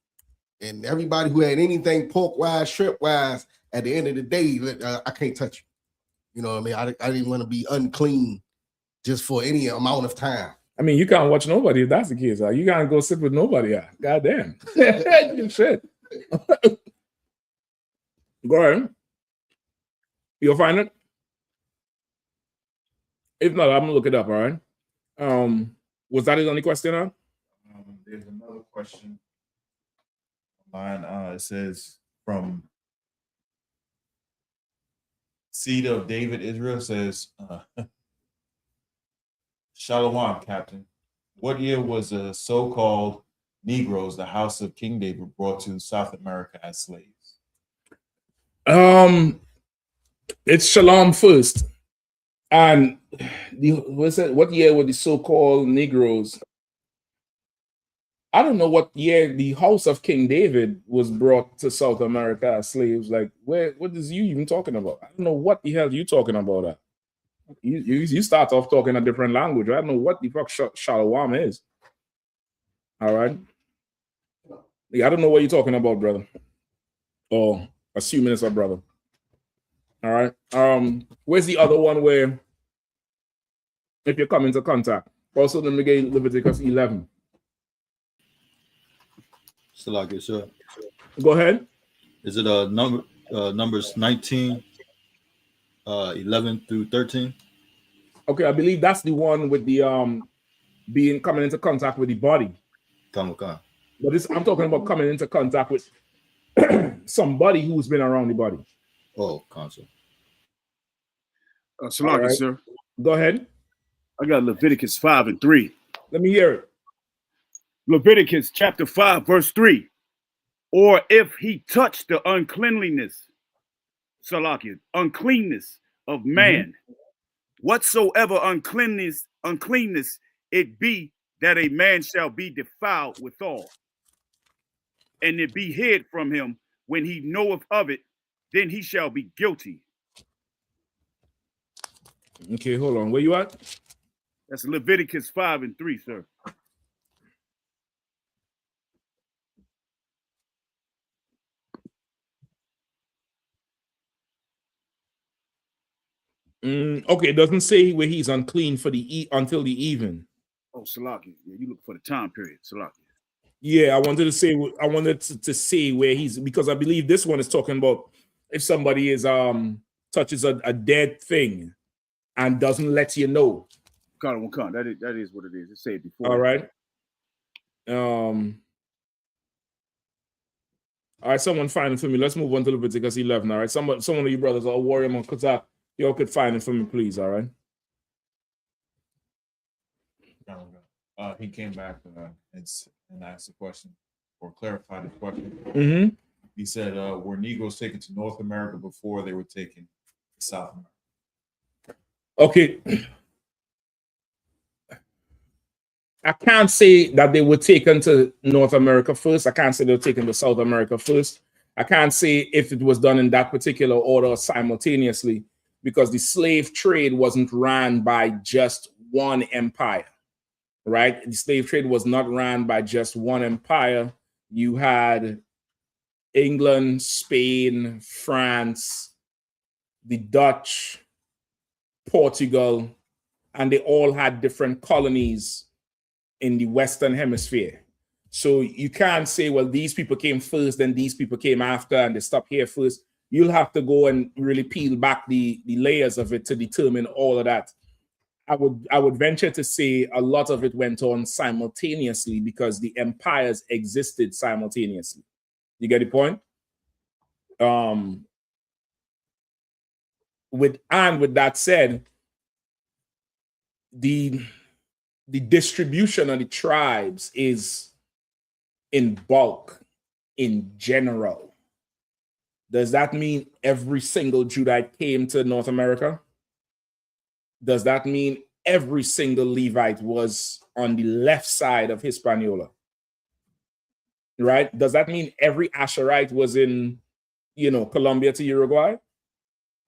Speaker 4: And everybody who had anything pork wise, shrimp wise, at the end of the day, I can't touch you. You know what I mean? I didn't want to be unclean just for any amount of time.
Speaker 7: I mean, you can't watch nobody if that's the case. You can't go sit with nobody. God damn. Shit. Go ahead. You'll find it. If not, I'm gonna look it up. All right. Was that his only question?
Speaker 16: There's another question. Mine. It says from Seed of David Israel says, Shalom, Captain. What year was the so-called Negroes, the house of King David, brought to South America as slaves?
Speaker 7: It's Shalom first. And what year were the so-called Negroes? I don't know what year the house of King David was brought to South America as slaves. Like, what is you even talking about? I don't know what the hell you talking about. You start off talking a different language. I don't know what the fuck Shalom is. All right. Yeah, I don't know what you're talking about, brother. Or assuming it's a brother. All right. Where's the other one where if you come into contact? Also, let me get Leviticus 11.
Speaker 21: Salaki, sir.
Speaker 7: Go ahead.
Speaker 21: Is it Numbers 19, 11 through 13?
Speaker 7: Okay, I believe that's the one with the coming into contact with the body.
Speaker 21: But
Speaker 7: I'm talking about coming into contact with somebody who's been around the body.
Speaker 21: Oh, console.
Speaker 5: Salaki,
Speaker 7: right.
Speaker 5: sir.
Speaker 7: Go ahead.
Speaker 5: I got Leviticus 5 and 3.
Speaker 7: Let me hear it.
Speaker 5: Leviticus chapter 5, verse 3. Or if he touched the uncleanliness, Salaki, uncleanness of man, whatsoever uncleanness it be, that a man shall be defiled withal, and it be hid from him when he knoweth of it, then he shall be guilty.
Speaker 7: Okay, hold on. Where you at?
Speaker 5: That's Leviticus 5 and 3, sir.
Speaker 7: Okay, it doesn't say where he's unclean for until the even.
Speaker 5: Oh, Salaki. Yeah, you look for the time period, Salaki.
Speaker 7: Yeah, I wanted to say where he's, because I believe this one is talking about if somebody is touches a dead thing and doesn't let you know.
Speaker 5: That is what it is. It said before.
Speaker 7: All right. All right, someone find it for me. Let's move on to Leviticus 11. All right, some of you brothers are warrior on Kazak. Y'all could find it for me, please. All right.
Speaker 16: He came back and asked a question or clarified the question.
Speaker 7: Mm-hmm.
Speaker 16: He said, were Negroes taken to North America before they were taken to South America?
Speaker 7: Okay. I can't say that they were taken to North America first. I can't say they were taken to South America first. I can't say if it was done in that particular order simultaneously, because the slave trade wasn't ran by just one empire, right? The slave trade was not ran by just one empire. You had England, Spain, France, the Dutch, Portugal, and they all had different colonies in the Western Hemisphere. So you can't say, well, these people came first, then these people came after, and they stopped here first. You'll have to go and really peel back the layers of it to determine all of that. I would venture to say a lot of it went on simultaneously because the empires existed simultaneously. You get the point? With that said, the distribution of the tribes is in bulk, in general. Does that mean every single Judite came to North America? Does that mean every single Levite was on the left side of Hispaniola? Right? Does that mean every Asherite was in, Colombia to Uruguay?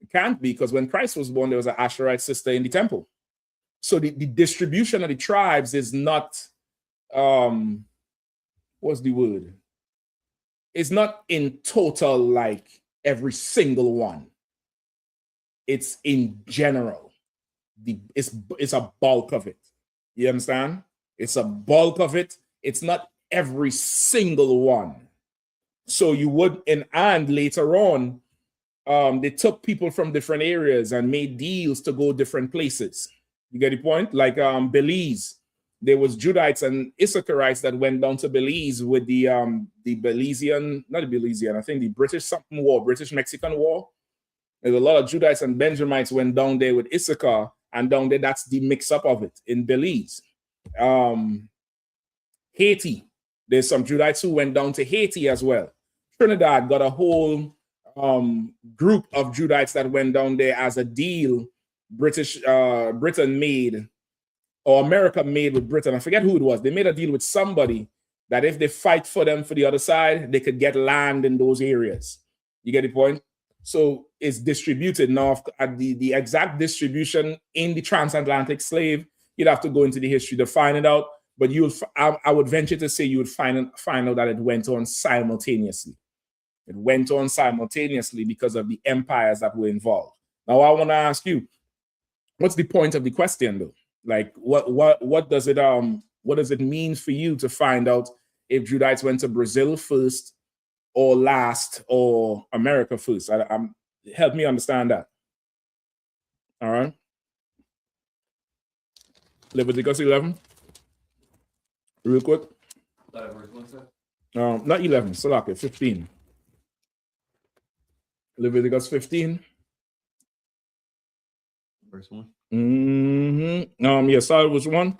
Speaker 7: It can't be, because when Christ was born, there was an Asherite sister in the temple. So the distribution of the tribes is not, what's the word? It's not in total like every single one.
Speaker 13: It's in general. It's a bulk of it. You understand? It's a bulk of it. It's not every single one. So you would, and later on, they took people from different areas and made deals to go different places. You get the point? Like Belize, there was Judites and Issacharites that went down to Belize with the Belizean, not the Belizean, I think the British-Mexican War. There's a lot of Judites and Benjamites went down there with Issachar, and down there, that's the mix-up of it in Belize. Haiti, there's some Judites who went down to Haiti as well. Trinidad got a whole group of Judites that went down there as a deal Britain made, or America made with Britain. I forget who it was. They made a deal with somebody that if they fight for them for the other side, they could get land in those areas. You get the point? So it's distributed now. At the exact distribution in the transatlantic slave, you'd have to go into the history to find it out. But I would venture to say you would find out that it went on simultaneously. It went on simultaneously because of the empires that were involved. Now I want to ask you, what's the point of the question though? Like what does it mean for you to find out if Judites went to Brazil first or last or America first? Help me understand that. All right. Leviticus 11. Real quick. Not 11, Salaki, 15. Leviticus 15.
Speaker 20: Verse 1.
Speaker 13: Yeah, sorry, which one?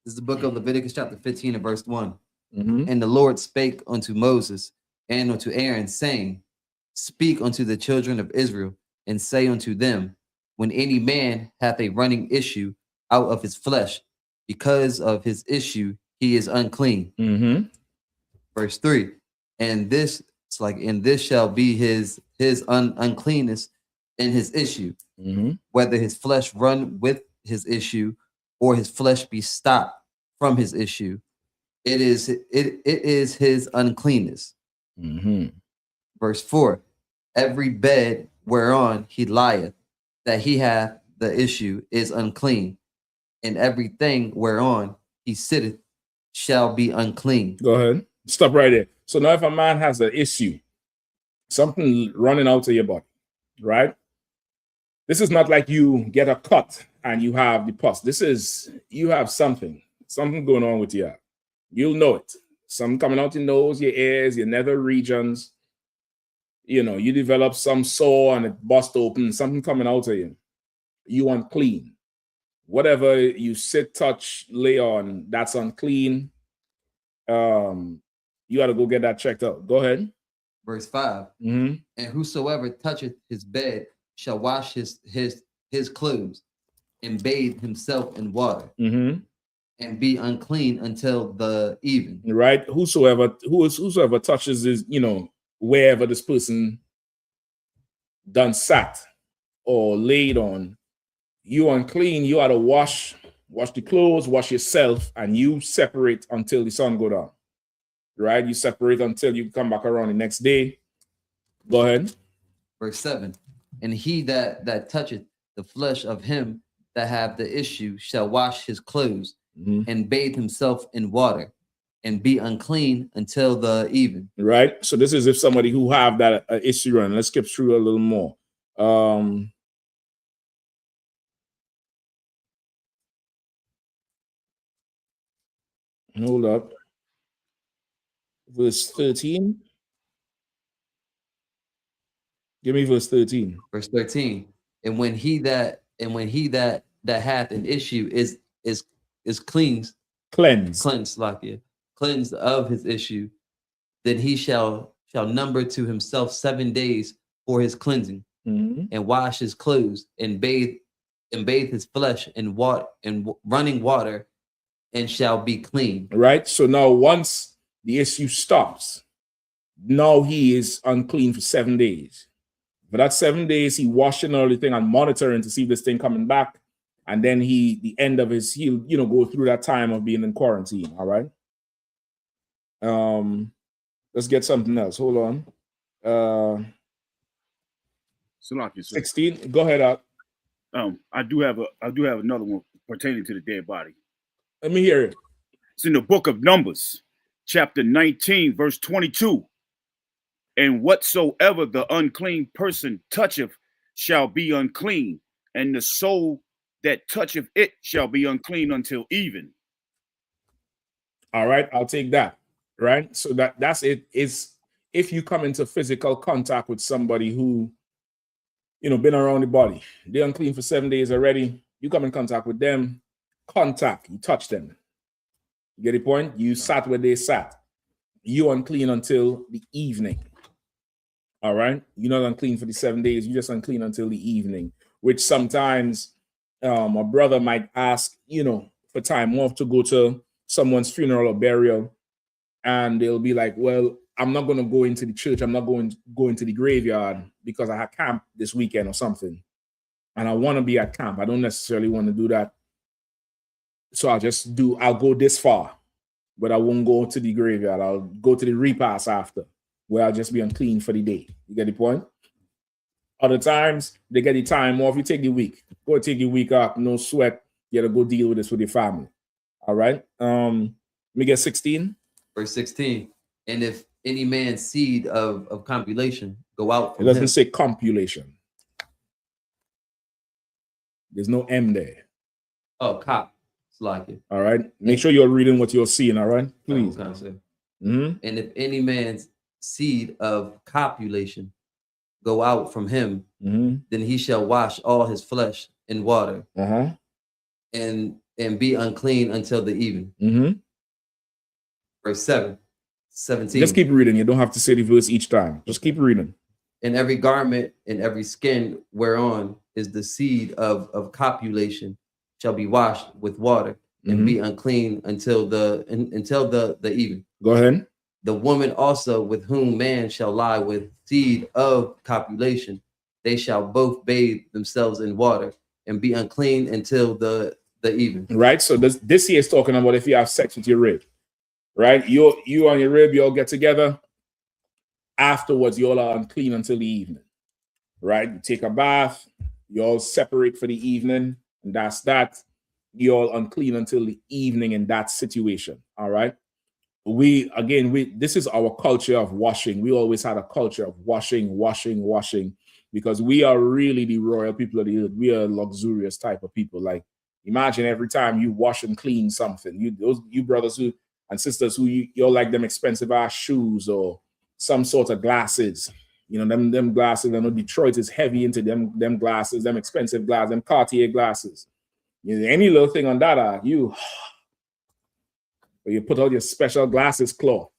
Speaker 20: This is the book of Leviticus chapter 15 and verse 1. And the Lord spake unto Moses and unto Aaron, saying, Speak unto the children of Israel, and say unto them, when any man hath a running issue out of his flesh, because of his issue he is unclean. Verse 3. And this shall be his uncleanness in his issue, whether his flesh run with his issue or his flesh be stopped from his issue. It is his uncleanness. Verse 4. Every bed whereon he lieth, that he hath the issue, is unclean, and everything whereon he sitteth shall be unclean.
Speaker 13: Go ahead. Stop right there. So now if a man has an issue, something running out of your body, right? This is not like you get a cut and you have the pus. This is, you have something going on with you. You'll know it. Something coming out your nose, your ears, your nether regions. You know, you develop some sore and it bust open, something coming out of you. You unclean. Whatever you sit, touch, lay on, that's unclean. You got to go get that checked out. Go ahead.
Speaker 20: Verse 5. And whosoever toucheth his bed shall wash his clothes and bathe himself in water and be unclean until the even.
Speaker 13: Right. Whosoever touches his, wherever this person done sat or laid on, you unclean. You ought to wash the clothes, wash yourself, and you separate until the sun go down. Right? You separate until you come back around the next day. Go ahead.
Speaker 20: Verse 7. And he that toucheth the flesh of him that have the issue shall wash his clothes and bathe himself in water and be unclean until the even.
Speaker 13: Right. So this is if somebody who have that issue run. Let's skip through a little more. Hold up. Verse 13. Give me verse 13.
Speaker 20: Verse 13. And when he that hath an issue is cleansed of his issue, then he shall number to himself 7 days for his cleansing, and wash his clothes and bathe his flesh in water and running water, and shall be clean.
Speaker 13: Right. So now once the issue stops, now he is unclean for 7 days. For that 7 days, he washing everything and monitoring to see if this thing coming back. And then the end of his, he'll, go through that time of being in quarantine. All right. Let's get something else. Hold on.
Speaker 1: Salaki, sir.
Speaker 7: 16. Go ahead, out.
Speaker 1: I do have another one pertaining to the dead body.
Speaker 7: Let me hear it.
Speaker 1: It's in the book of Numbers, chapter 19, verse 22. And whatsoever the unclean person toucheth shall be unclean, and the soul that toucheth it shall be unclean until even.
Speaker 7: All right, I'll take that. Right. So that's it. Is if you come into physical contact with somebody who, been around the body, they're unclean for 7 days already. You come in contact with them, you touch them. You get the point? You sat where they sat. You're unclean until the evening. All right. You're not unclean for the 7 days. You're just unclean until the evening, which sometimes a brother might ask, for time off to go to someone's funeral or burial. And they'll be like, well, I'm not going to go into the church. I'm not going into the graveyard because I had camp this weekend or something. And I want to be at camp. I don't necessarily want to do that. So I'll go this far, but I won't go to the graveyard. I'll go to the repast after, where I'll just be unclean for the day. You get the point? Other times, they get the time off. You take the week. Go take the week off. No sweat. You got to go deal with this with your family. All right? Let me get 16.
Speaker 20: Verse 16. And if any man's seed of compilation go out from
Speaker 7: It doesn't
Speaker 20: him.
Speaker 7: say compilation. There's no M there.
Speaker 20: Oh, cop. It's like it.
Speaker 7: All right? Make sure you're reading what you're seeing, all right? Please.
Speaker 20: And if any man's seed of copulation go out from him, then he shall wash all his flesh in water and be unclean until the evening. Verse 17.
Speaker 7: Just keep reading. You don't have to say the verse each time. Just keep reading.
Speaker 20: And every garment and every skin whereon is the seed of copulation shall be washed with water and be unclean until the evening.
Speaker 7: Go ahead.
Speaker 20: The woman also with whom man shall lie with seed of copulation, they shall both bathe themselves in water and be unclean until the evening.
Speaker 7: Right. So this here is talking about if you have sex with your rib. Right. You and your rib, you all get together. Afterwards, you all are unclean until the evening. Right. You take a bath. You all separate for the evening. And that's that. You all unclean until the evening in that situation. All right. This is our culture of washing. We always had a culture of washing, because we are really the royal people of the earth. We are a luxurious type of people. Like, imagine every time you wash and clean something, you brothers and sisters who you're like them expensive ass shoes or some sort of glasses. Them glasses. I know Detroit is heavy into them glasses, them expensive glasses, them Cartier glasses. Any little thing on that, you put out your special glasses cloth.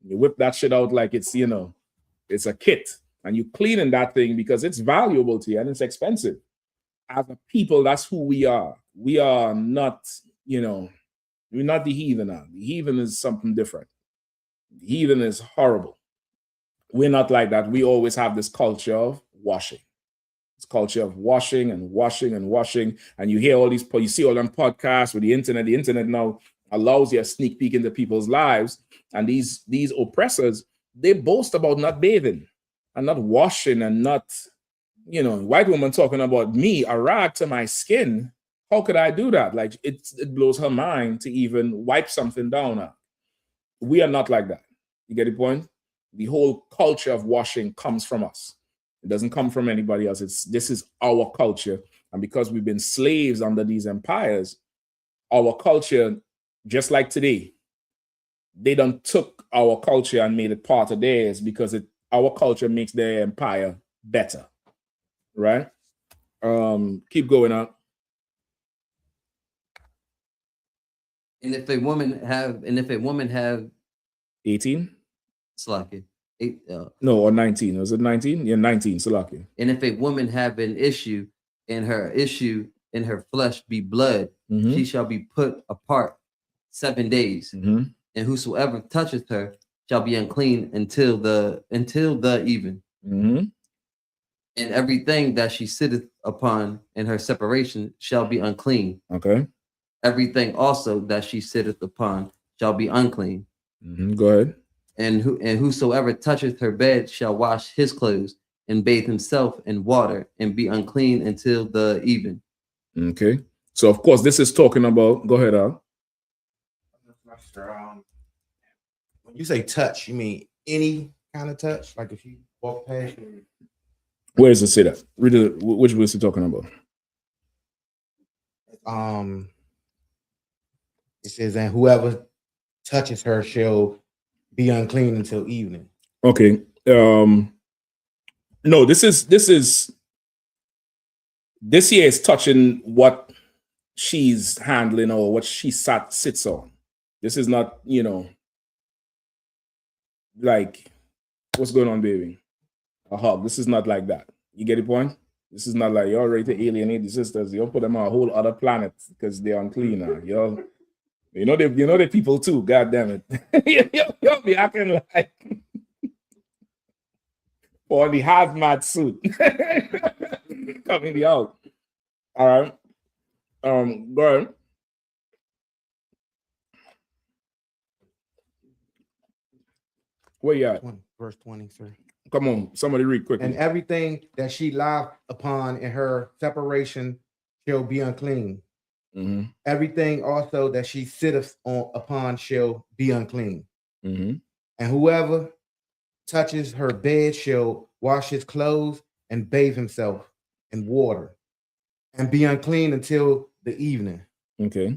Speaker 7: You whip that shit out like it's a kit, and you cleaning that thing because it's valuable to you and it's expensive. As a people, that's who we are. We are not, we're not the heathen now. The heathen is something different. The heathen is horrible. We're not like that. We always have this culture of washing. This culture of washing and washing and washing. And you hear you see all them podcasts with the internet. The internet now allows you a sneak peek into people's lives. And these oppressors, they boast about not bathing and not washing and not, white woman talking about me, a rag to my skin. How could I do that? Like it blows her mind to even wipe something down. We are not like that. You get the point? The whole culture of washing comes from us. It doesn't come from anybody else. This is our culture. And because we've been slaves under these empires, our culture, just like today, they done took our culture and made it part of theirs because our culture makes their empire better. Right? Keep going on.
Speaker 20: And if a woman have
Speaker 7: 18?
Speaker 20: Slaki.
Speaker 7: No, or 19. Was it 19? Yeah, 19. Slaki.
Speaker 20: And if a woman have an issue and her flesh be blood, she shall be put apart 7 days. And whosoever toucheth her shall be unclean until the even. And everything that she sitteth upon in her separation shall be unclean.
Speaker 7: Okay.
Speaker 20: Everything also that she sitteth upon shall be unclean.
Speaker 7: Go ahead.
Speaker 20: And whosoever toucheth her bed shall wash his clothes and bathe himself in water, and be unclean until the evening.
Speaker 13: Okay. So, of course, this is talking about, go ahead, Al.
Speaker 2: When you say touch, you mean any kind of touch? Like if you walk past you.
Speaker 13: Where does it say that? Read it, which verse is it talking about?
Speaker 2: It says, and whoever touches her shall be unclean until evening.
Speaker 13: Okay. No, this here is touching what she's handling or what she sits on. This is not, you know, like, what's going on, baby? A hug. This is not like that. You get the point? This is not like you're ready to alienate the sisters. You'll put them on a whole other planet because they're unclean now. You know the people too. God damn it! You'll be acting like or the hazmat suit coming out. All right. Go ahead. Where you at?
Speaker 2: Verse 23.
Speaker 13: Come on, somebody read quickly.
Speaker 2: And everything that she lied upon in her separation shall be unclean.
Speaker 13: Mm-hmm.
Speaker 2: Everything also that she sitteth upon shall be unclean.
Speaker 13: Mm-hmm.
Speaker 2: And whoever touches her bed shall wash his clothes and bathe himself in water, and be unclean until the evening.
Speaker 13: Okay.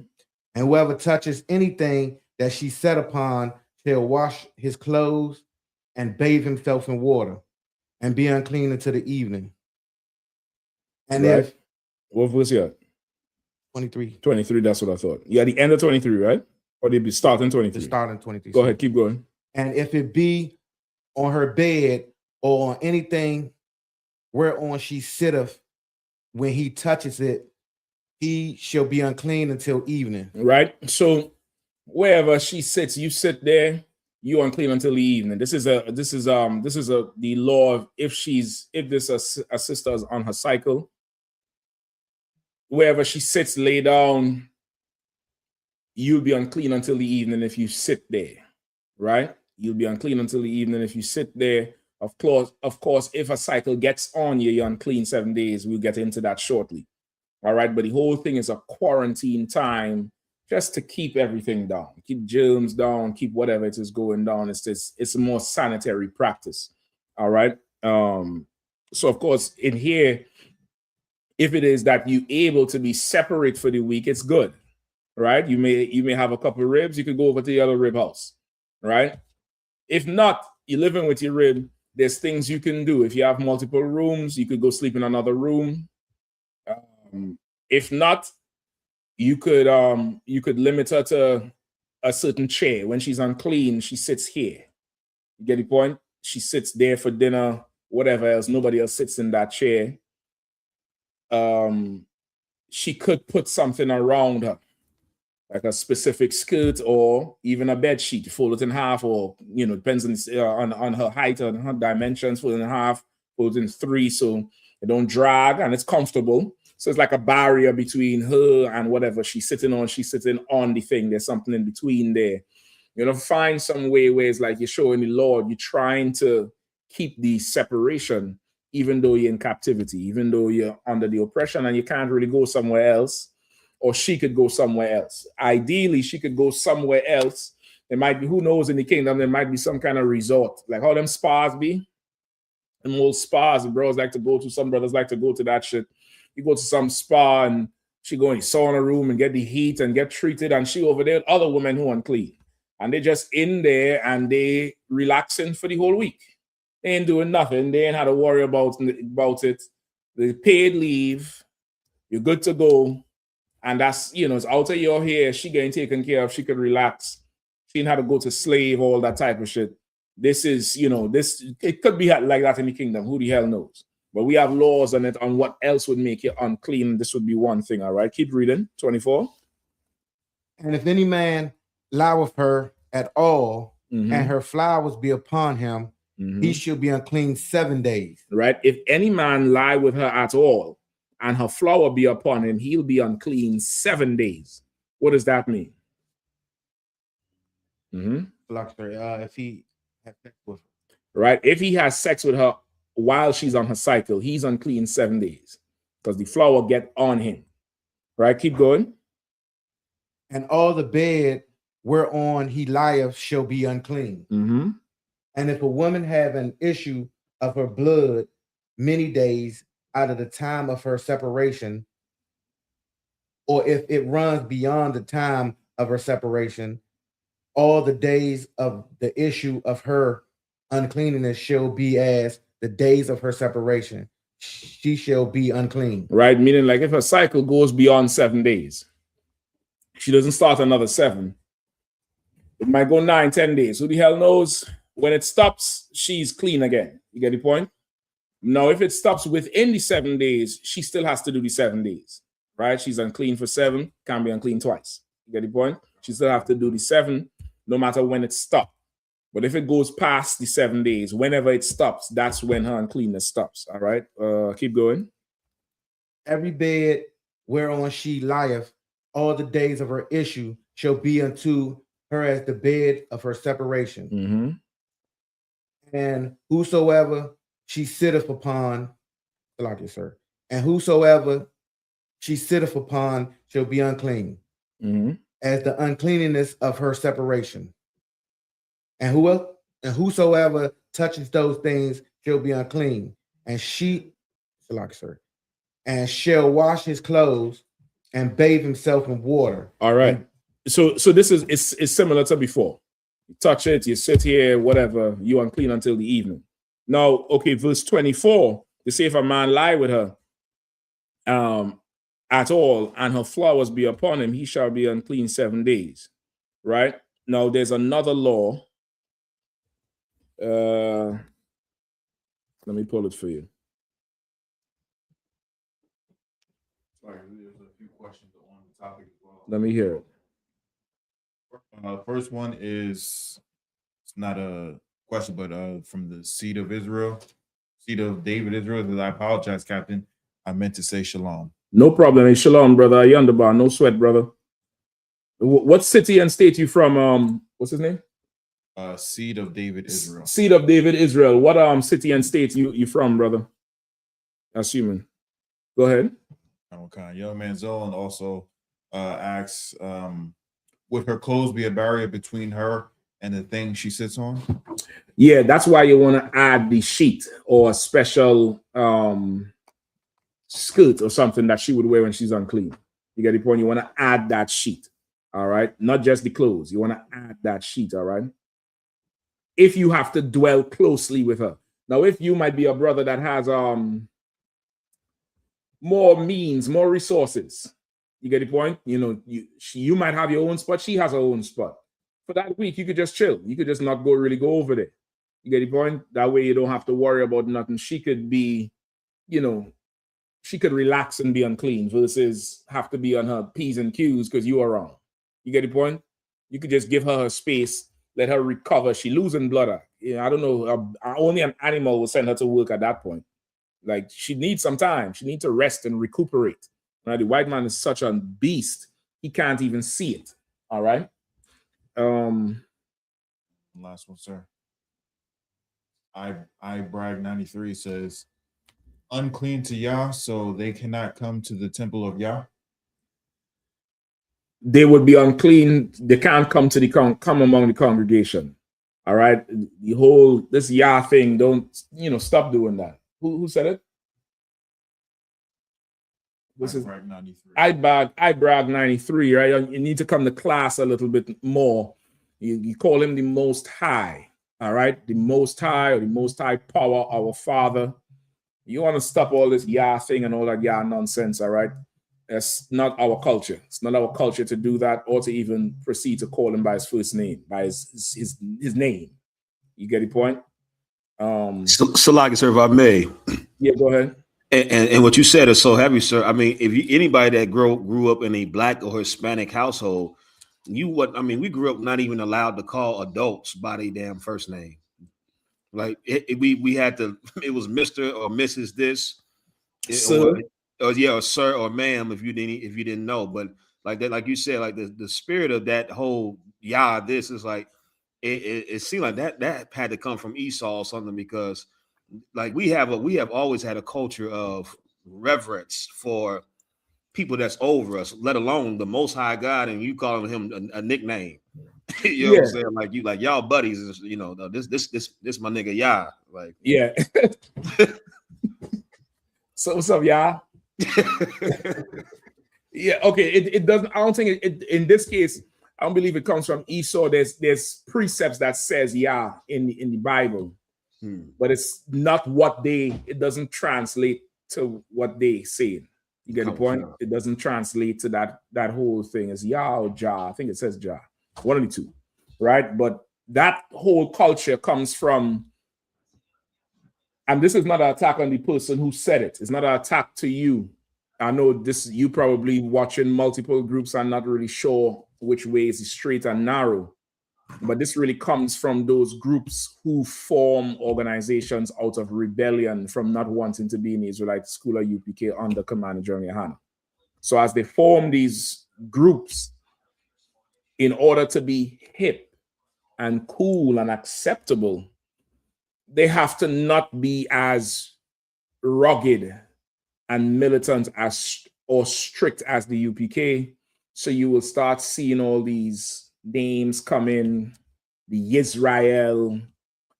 Speaker 2: And whoever touches anything that she set upon shall wash his clothes and bathe himself in water, and be unclean until the evening. And
Speaker 13: right.
Speaker 2: if
Speaker 13: what verse you at?
Speaker 2: 23.
Speaker 13: 23, that's what I thought. Yeah, the end of 23, right? Or they be starting 23?
Speaker 2: The starting 23.
Speaker 13: Go ahead, keep going.
Speaker 2: And if it be on her bed or on anything whereon she sitteth, when he touches it, he shall be unclean until evening.
Speaker 13: Right. So wherever she sits, you sit there, you unclean until the evening. This is the law of if this a sister is on her cycle, wherever she sits, lay down, you'll be unclean until the evening if you sit there. Right? You'll be unclean until the evening if you sit there. Of course, if a cycle gets on you, you're unclean 7 days. We'll get into that shortly. All right, but the whole thing is a quarantine time just to keep everything down, keep germs down, keep whatever it is going down. It's a more sanitary practice. All right. So of course, in here, if it is that you're able to be separate for the week, it's good. Right? You may have a couple of ribs, you could go over to the other rib house. Right? If not, you're living with your rib, there's things you can do. If you have multiple rooms, you could go sleep in another room. If not, you could limit her to a certain chair. When she's unclean, she sits here. You get the point? She sits there for dinner, whatever else. Nobody else sits in that chair. She could put something around her, like a specific skirt or even a bed sheet, fold it in half, or depends on her height and her dimensions, fold it in half, fold it in three, so it don't drag and it's comfortable. So it's like a barrier between her and whatever she's sitting on. She's sitting on the thing. There's something in between there. Find some way where it's like you're showing the Lord, you're trying to keep the separation, even though you're in captivity, even though you're under the oppression and you can't really go somewhere else. Or she could go somewhere else. Ideally, she could go somewhere else. There might be, who knows, in the kingdom, there might be some kind of resort, like how them spas be. Them old spas, the bros like to go to, some brothers like to go to that shit. You go to some spa and she go in the sauna room and get the heat and get treated, and she over there, other women who unclean. And they just in there and they relaxing for the whole week. They ain't doing nothing. They ain't had to worry about it. They paid leave. You're good to go. And that's, it's out of your hair. She getting taken care of. She could relax. She didn't have to go to slave, all that type of shit. This is, it could be like that in the kingdom. Who the hell knows? But we have laws on it on what else would make you unclean. This would be one thing, all right? Keep reading. 24.
Speaker 2: And if any man lie with her at all, and her flowers be upon him, he shall be unclean 7 days.
Speaker 13: Right? If any man lie with her at all, and her flower be upon him, he'll be unclean 7 days. What does that mean?
Speaker 2: If he has sex with her.
Speaker 13: Right? If he has sex with her while she's on her cycle, he's unclean 7 days because the flower get on him. Right? Keep going.
Speaker 2: And all the bed whereon he lieth shall be unclean.
Speaker 13: Mm-hmm.
Speaker 2: And if a woman have an issue of her blood many days out of the time of her separation, or if it runs beyond the time of her separation, all the days of the issue of her uncleanness shall be as the days of her separation. She shall be unclean.
Speaker 13: Right? Meaning like if her cycle goes beyond 7 days, she doesn't start another 7. It might go 9, 10 days. Who the hell knows? When it stops, she's clean again. You get the point? Now, if it stops within the 7 days, she still has to do the 7 days. Right? She's unclean for 7, can't be unclean twice. You get the point? She still have to do the 7 no matter when it stops. But if it goes past the 7 days, whenever it stops, that's when her uncleanness stops. All right? Keep going.
Speaker 2: Every bed whereon she lieth, all the days of her issue shall be unto her as the bed of her separation.
Speaker 13: Mm-hmm.
Speaker 2: And whosoever she sitteth upon, like it, sir, and whosoever she sitteth upon shall be unclean, as the uncleanness of her separation. And whosoever touches those things shall be unclean, and she, like, sir, and shall wash his clothes and bathe himself in water.
Speaker 13: All right. So this is it's similar to before. You touch it, you sit here, whatever, you unclean until the evening. Now, okay, verse 24, they say if a man lie with her at all, and her flowers be upon him, he shall be unclean 7 days. Right? Now there's another law. Let me pull it for you.
Speaker 16: Sorry, there's a few questions on the topic as well.
Speaker 13: Let me hear it.
Speaker 16: First one is, it's not a question, but from the seed of Israel, seed of David Israel. I apologize, Captain. I meant to say shalom.
Speaker 13: No problem. Hey, shalom, brother. You underbar. No sweat, brother. What city and state you from? What's his name?
Speaker 16: Seed of David Israel.
Speaker 13: Seed of David Israel. What city and state you from, brother? Assuming. Go ahead.
Speaker 16: Okay. Young man Zolan also asks, would her clothes be a barrier between her and the thing she sits on?
Speaker 13: Yeah, that's why you want to add the sheet or a special skirt or something that she would wear when she's unclean. You get the point? You want to add that sheet. All right. Not just the clothes. You want to add that sheet. All right. If you have to dwell closely with her. Now, if you might be a brother that has more means, more resources, you get the point? You know, you might have your own spot. She has her own spot. For that week, you could just chill. You could just not really go over there. You get the point? That way you don't have to worry about nothing. She could be, you know, she could relax and be unclean versus have to be on her P's and Q's because you are wrong. You get the point? You could just give her space, let her recover. She losing blood. You know, I don't know. Only an animal will send her to work at that point. Like, she needs some time. She needs to rest and recuperate. Right? The white man is such a beast. He can't even see it. All right.
Speaker 16: Last one, sir. I brag 93 says, unclean to Yah, so they cannot come to the temple of Yah.
Speaker 13: They would be unclean. They can't come to come among the congregation. All right. The whole this Yah thing, don't, stop doing that. Who said it? This is
Speaker 16: brag 93.
Speaker 13: I brag 93, right? You need to come to class a little bit more. You call him the Most High. All right. The Most High, or the Most High Power, our Father. You want to stop all this Yah thing and all that Yah nonsense. All right. That's not our culture. It's not our culture to do that or to even proceed to call him by his first name, by his name. You get the point?
Speaker 3: Salaki, sir, if I may.
Speaker 13: Yeah, go ahead.
Speaker 3: And what you said is so heavy, sir. I mean, if anybody that grew up in a Black or Hispanic household, we grew up not even allowed to call adults by their damn first name. Like we had to. It was Mr. or Mrs. this,
Speaker 13: Sir.
Speaker 3: or sir or ma'am if you didn't know. But like that, like you said, like the spirit of that whole this is like it seemed like that had to come from Esau or something, because like we have always had a culture of reverence for people that's over us, let alone the Most High God, and you calling him a nickname. You know what I'm saying? Like you, like y'all buddies is, you know, this my nigga Yah. Like,
Speaker 13: yeah. So what's up, Yah? Yeah, okay. It doesn't. I don't think it in this case. I don't believe it comes from Esau. There's precepts that says Yah in the Bible, but it's not what it doesn't translate to what they say. You get the point? It doesn't translate to that whole thing. It's Yah or Jah. I think it says Jah. One of the two, right? But that whole culture comes from, and this is not an attack on the person who said it. It's not an attack to you. I know this, you probably watching multiple groups and not really sure which way is straight and narrow. But this really comes from those groups who form organizations out of rebellion from not wanting to be in the Israelite school of UPK under command of General Yahanna. So as they form these groups, in order to be hip and cool and acceptable, they have to not be as rugged and militant as or strict as the UPK. So you will start seeing all these names come in, the Israel,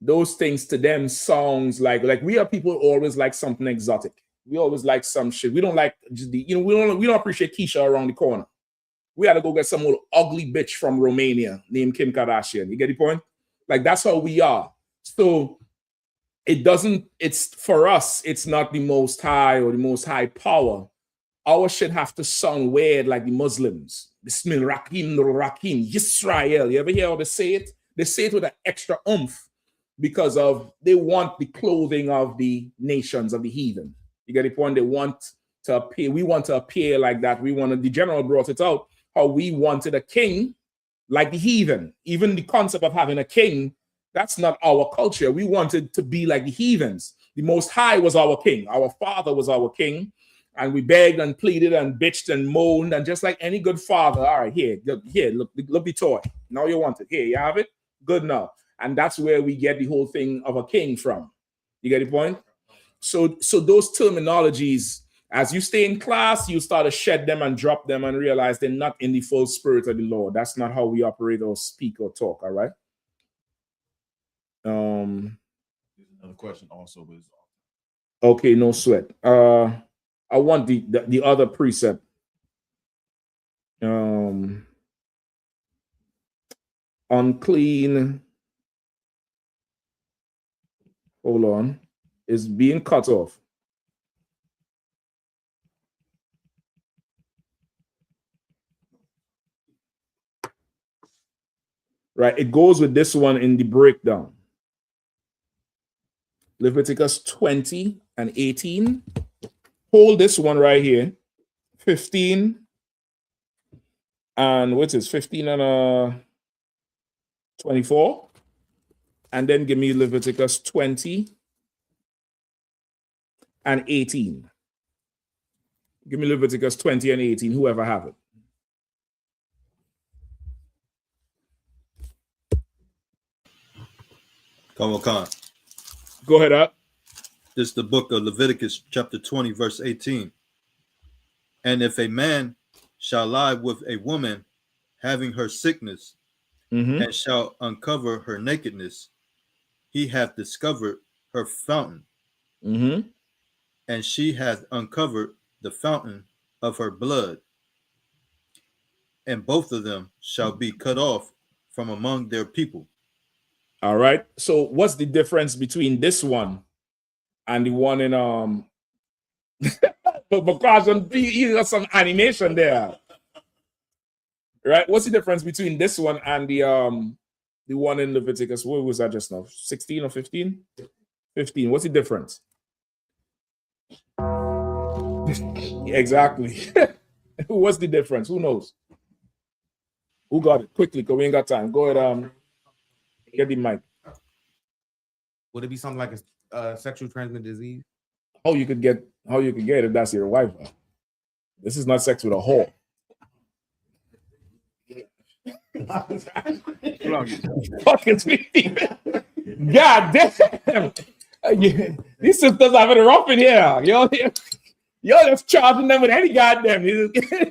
Speaker 13: those things to them songs like we are people who always like something exotic. We always like some shit. We don't like just the, you know, we don't appreciate Keisha around the corner. We had to go get some old ugly bitch from Romania named Kim Kardashian. You get the point? Like that's how we are. So it's for us, it's not the most high or the most high power. Our shit have to sound weird like the Muslims. Bismillah Rahim Rahim Yisrael. You ever hear how they say it? They say it with an extra oomph because they want the clothing of the nations, of the heathen. You get the point? They want to appear. We want to appear like that. The general brought it out, how we wanted a king like the heathen. Even the concept of having a king, that's not our culture. We wanted to be like the heathens. The Most High was our king. Our father was our king. And we begged and pleaded and bitched and moaned. And just like any good father, all right, here, look the toy. Now you want it. Here, you have it. Good enough. And that's where we get the whole thing of a king from. You get the point? So those terminologies, as you stay in class, you start to shed them and drop them and realize they're not in the full spirit of the Lord. That's not how we operate or speak or talk, all right?
Speaker 16: Another question also is,
Speaker 13: okay, no sweat. I want the other precept. Unclean. Hold on. Is being cut off. Right. It goes with this one in the breakdown. Leviticus 20 and 18. Hold this one right here. 15 and what is 15 and 24. And then give me Leviticus 20 and 18. Give me Leviticus 20 and 18, whoever have it.
Speaker 21: Come on.
Speaker 13: Go ahead, up.
Speaker 21: This is the book of Leviticus, chapter 20, verse 18. And if a man shall lie with a woman having her sickness, and shall uncover her nakedness, he hath discovered her fountain, and she hath uncovered the fountain of her blood, and both of them shall be cut off from among their people.
Speaker 13: All right. So what's the difference between this one and the one in because you got some animation there, right? What's the difference between this one and the one in Leviticus? What was that just now? 16 or 15? 15. What's the difference? Exactly. What's the difference? Who knows? Who got it? Quickly, because we ain't got time. Go ahead. Get the mic.
Speaker 2: Would it be something like a sexual transmitted disease?
Speaker 13: How you could get it if that's your wife. This is not sex with a whore. Fucking sweet. God damn. These sisters having it rough in here. You're just charging them with any goddamn.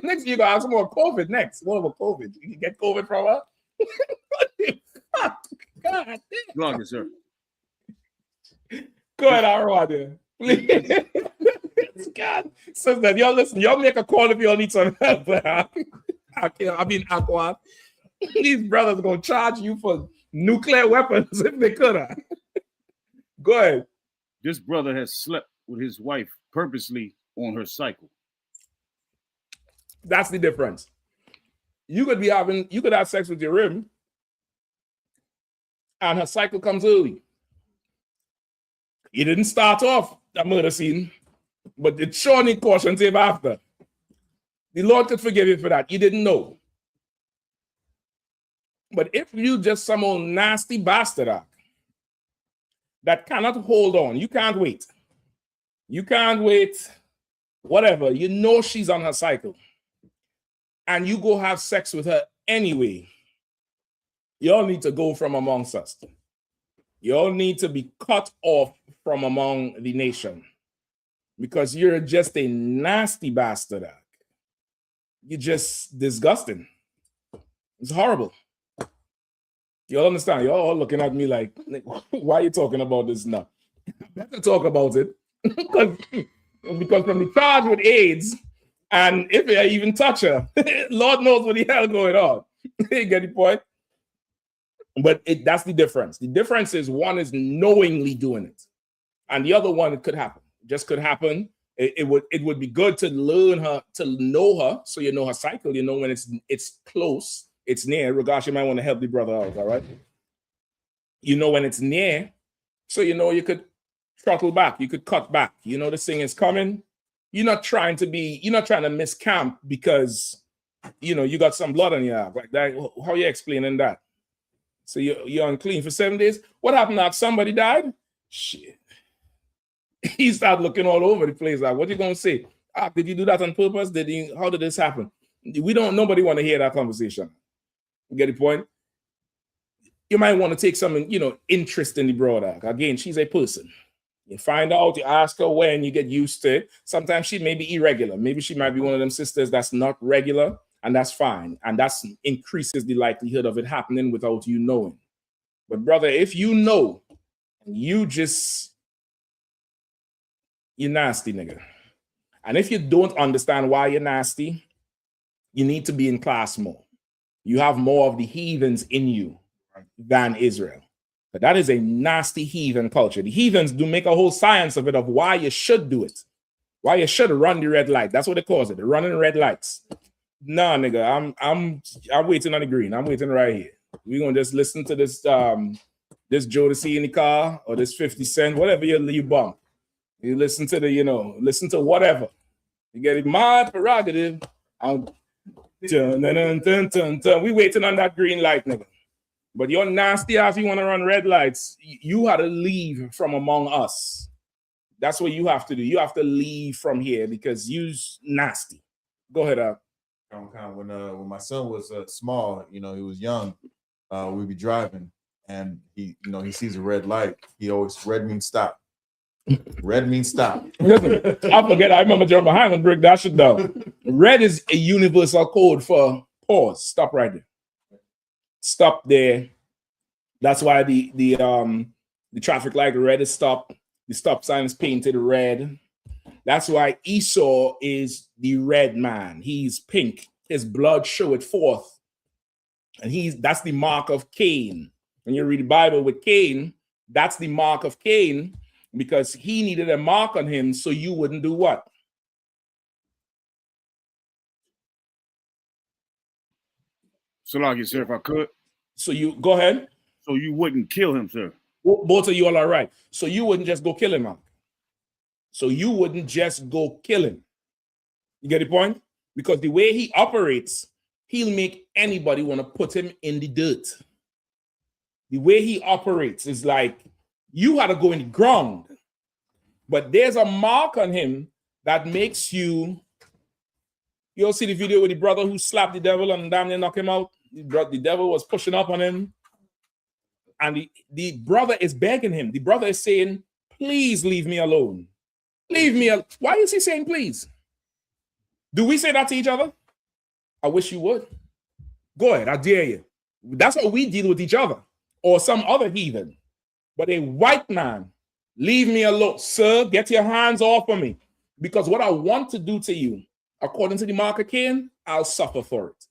Speaker 13: Next, you're gonna have some more COVID next. More of a COVID. You can get COVID from her. God damn.
Speaker 1: Long, sir.
Speaker 13: Go ahead, Arwad. Please. God, sister, y'all listen. Y'all make a call if y'all need some help. I mean, Aqua. These brothers are gonna charge you for nuclear weapons if they could have. Go ahead.
Speaker 1: This brother has slept with his wife purposely on her cycle.
Speaker 13: That's the difference. You could have sex with your rim, and her cycle comes early. You didn't start off that murder scene, but it sure need caution tape after. The Lord could forgive you for that. You didn't know. But if you just some old nasty bastard that cannot hold on, you can't wait. You can't wait, whatever. You know she's on her cycle. And you go have sex with her anyway. You all need to go from amongst us. You all need to be cut off from among the nation. Because you're just a nasty bastard. You're just disgusting. It's horrible. You all understand? You're all looking at me like, why are you talking about this now? Better talk about it. because from the charge with AIDS, and if I even touch her, Lord knows what the hell going on. You get the point? But that's the difference. The difference is one is knowingly doing it. And the other one, it could happen. It just could happen. It would be good to learn her, to know her, so you know her cycle. You know when it's close, it's near. Regardless, you might want to help the brother out, all right? You know when it's near, so you know you could throttle back, you could cut back. You know this thing is coming. You're not trying to miss camp because you got some blood on your arm. Like that. How are you explaining that? So you're unclean for 7 days. What happened after somebody died? Shit. He started looking all over the place. Like, what you gonna say? Did you do that on purpose? How did this happen? Nobody want to hear that conversation. You get the point? You might want to take some, interest in the brother. Again, she's a person. You find out, you ask her when, you get used to it. Sometimes she may be irregular. Maybe she might be one of them sisters that's not regular, and that's fine. And that increases the likelihood of it happening without you knowing. But brother, if you know, you're nasty, nigga. And if you don't understand why you're nasty, you need to be in class more. You have more of the heathens in you than Israel. But that is a nasty heathen culture. The heathens do make a whole science of it, of why you should do it. Why you should run the red light. That's what they call it. They're running red lights. Nah, nigga, I'm waiting on the green. I'm waiting right here. We're gonna just listen to this this Jodeci in the car or this 50 Cent, whatever you bump. You listen to listen to whatever. You get it, my prerogative. We waiting on that green light, nigga. But you're nasty ass, you want to run red lights, you had to leave from among us. That's what you have to do. You have to leave from here because you're nasty. Go ahead,
Speaker 16: When my son was small, he was young, we'd be driving and he sees a red light. He always, red means stop. Red means stop.
Speaker 13: I forget. I remember driving behind and break that shit down. Red is a universal code for pause. Stop right there. Stop there. That's why the traffic light red is stop. The stop sign is painted red. That's why Esau is the red man. He's pink. His blood show it forth. And that's the mark of Cain. When you read the Bible with Cain, that's the mark of Cain because he needed a mark on him so you wouldn't do what?
Speaker 1: Salaki, sir, if I could.
Speaker 13: So you go ahead.
Speaker 1: So you wouldn't kill him, sir.
Speaker 13: Both of you all are right. So you wouldn't just go kill him, man. So you wouldn't just go kill him. You get the point? Because the way he operates, he'll make anybody want to put him in the dirt. The way he operates is like you had to go in the ground. But there's a mark on him that makes you. You all see the video with the brother who slapped the devil and damn near knocked him out? The devil was pushing up on him. And the brother is begging him. The brother is saying, please leave me alone. Leave me alone. Why is he saying please? Do we say that to each other? I wish you would. Go ahead, I dare you. That's how we deal with each other or some other heathen. But a white man, leave me alone. Sir, get your hands off of me. Because what I want to do to you, according to the mark of Cain, I'll suffer for it.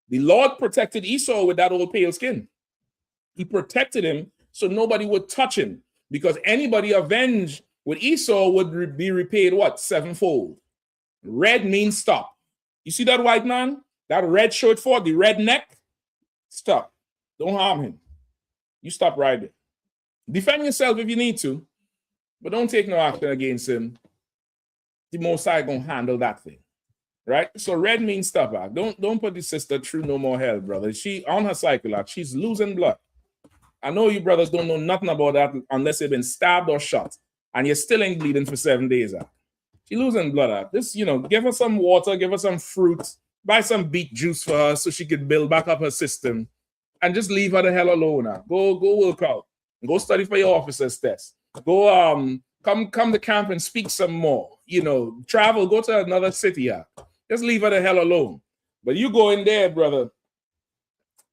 Speaker 13: The Lord protected Esau with that old pale skin. He protected him so nobody would touch him. Because anybody avenged with Esau would be repaid what? Sevenfold. Red means stop. You see that white man? That red shirt for the red neck? Stop. Don't harm him. You stop right there. Defend yourself if you need to, but don't take no action against him. The Most High gonna handle that thing, right? So red means stop back. Don't put the sister through no more hell, brother. She on her cycle, she's losing blood. I know you brothers don't know nothing about that unless you've been stabbed or shot, and you still ain't bleeding for 7 days. She losing blood. This, give her some water, give her some fruit, buy some beet juice for her so she could build back up her system, and just leave her the hell alone. Go work out. Go study for your officer's test. Go come to camp and speak some more. Travel, go to another city. Just leave her the hell alone. But you go in there, brother,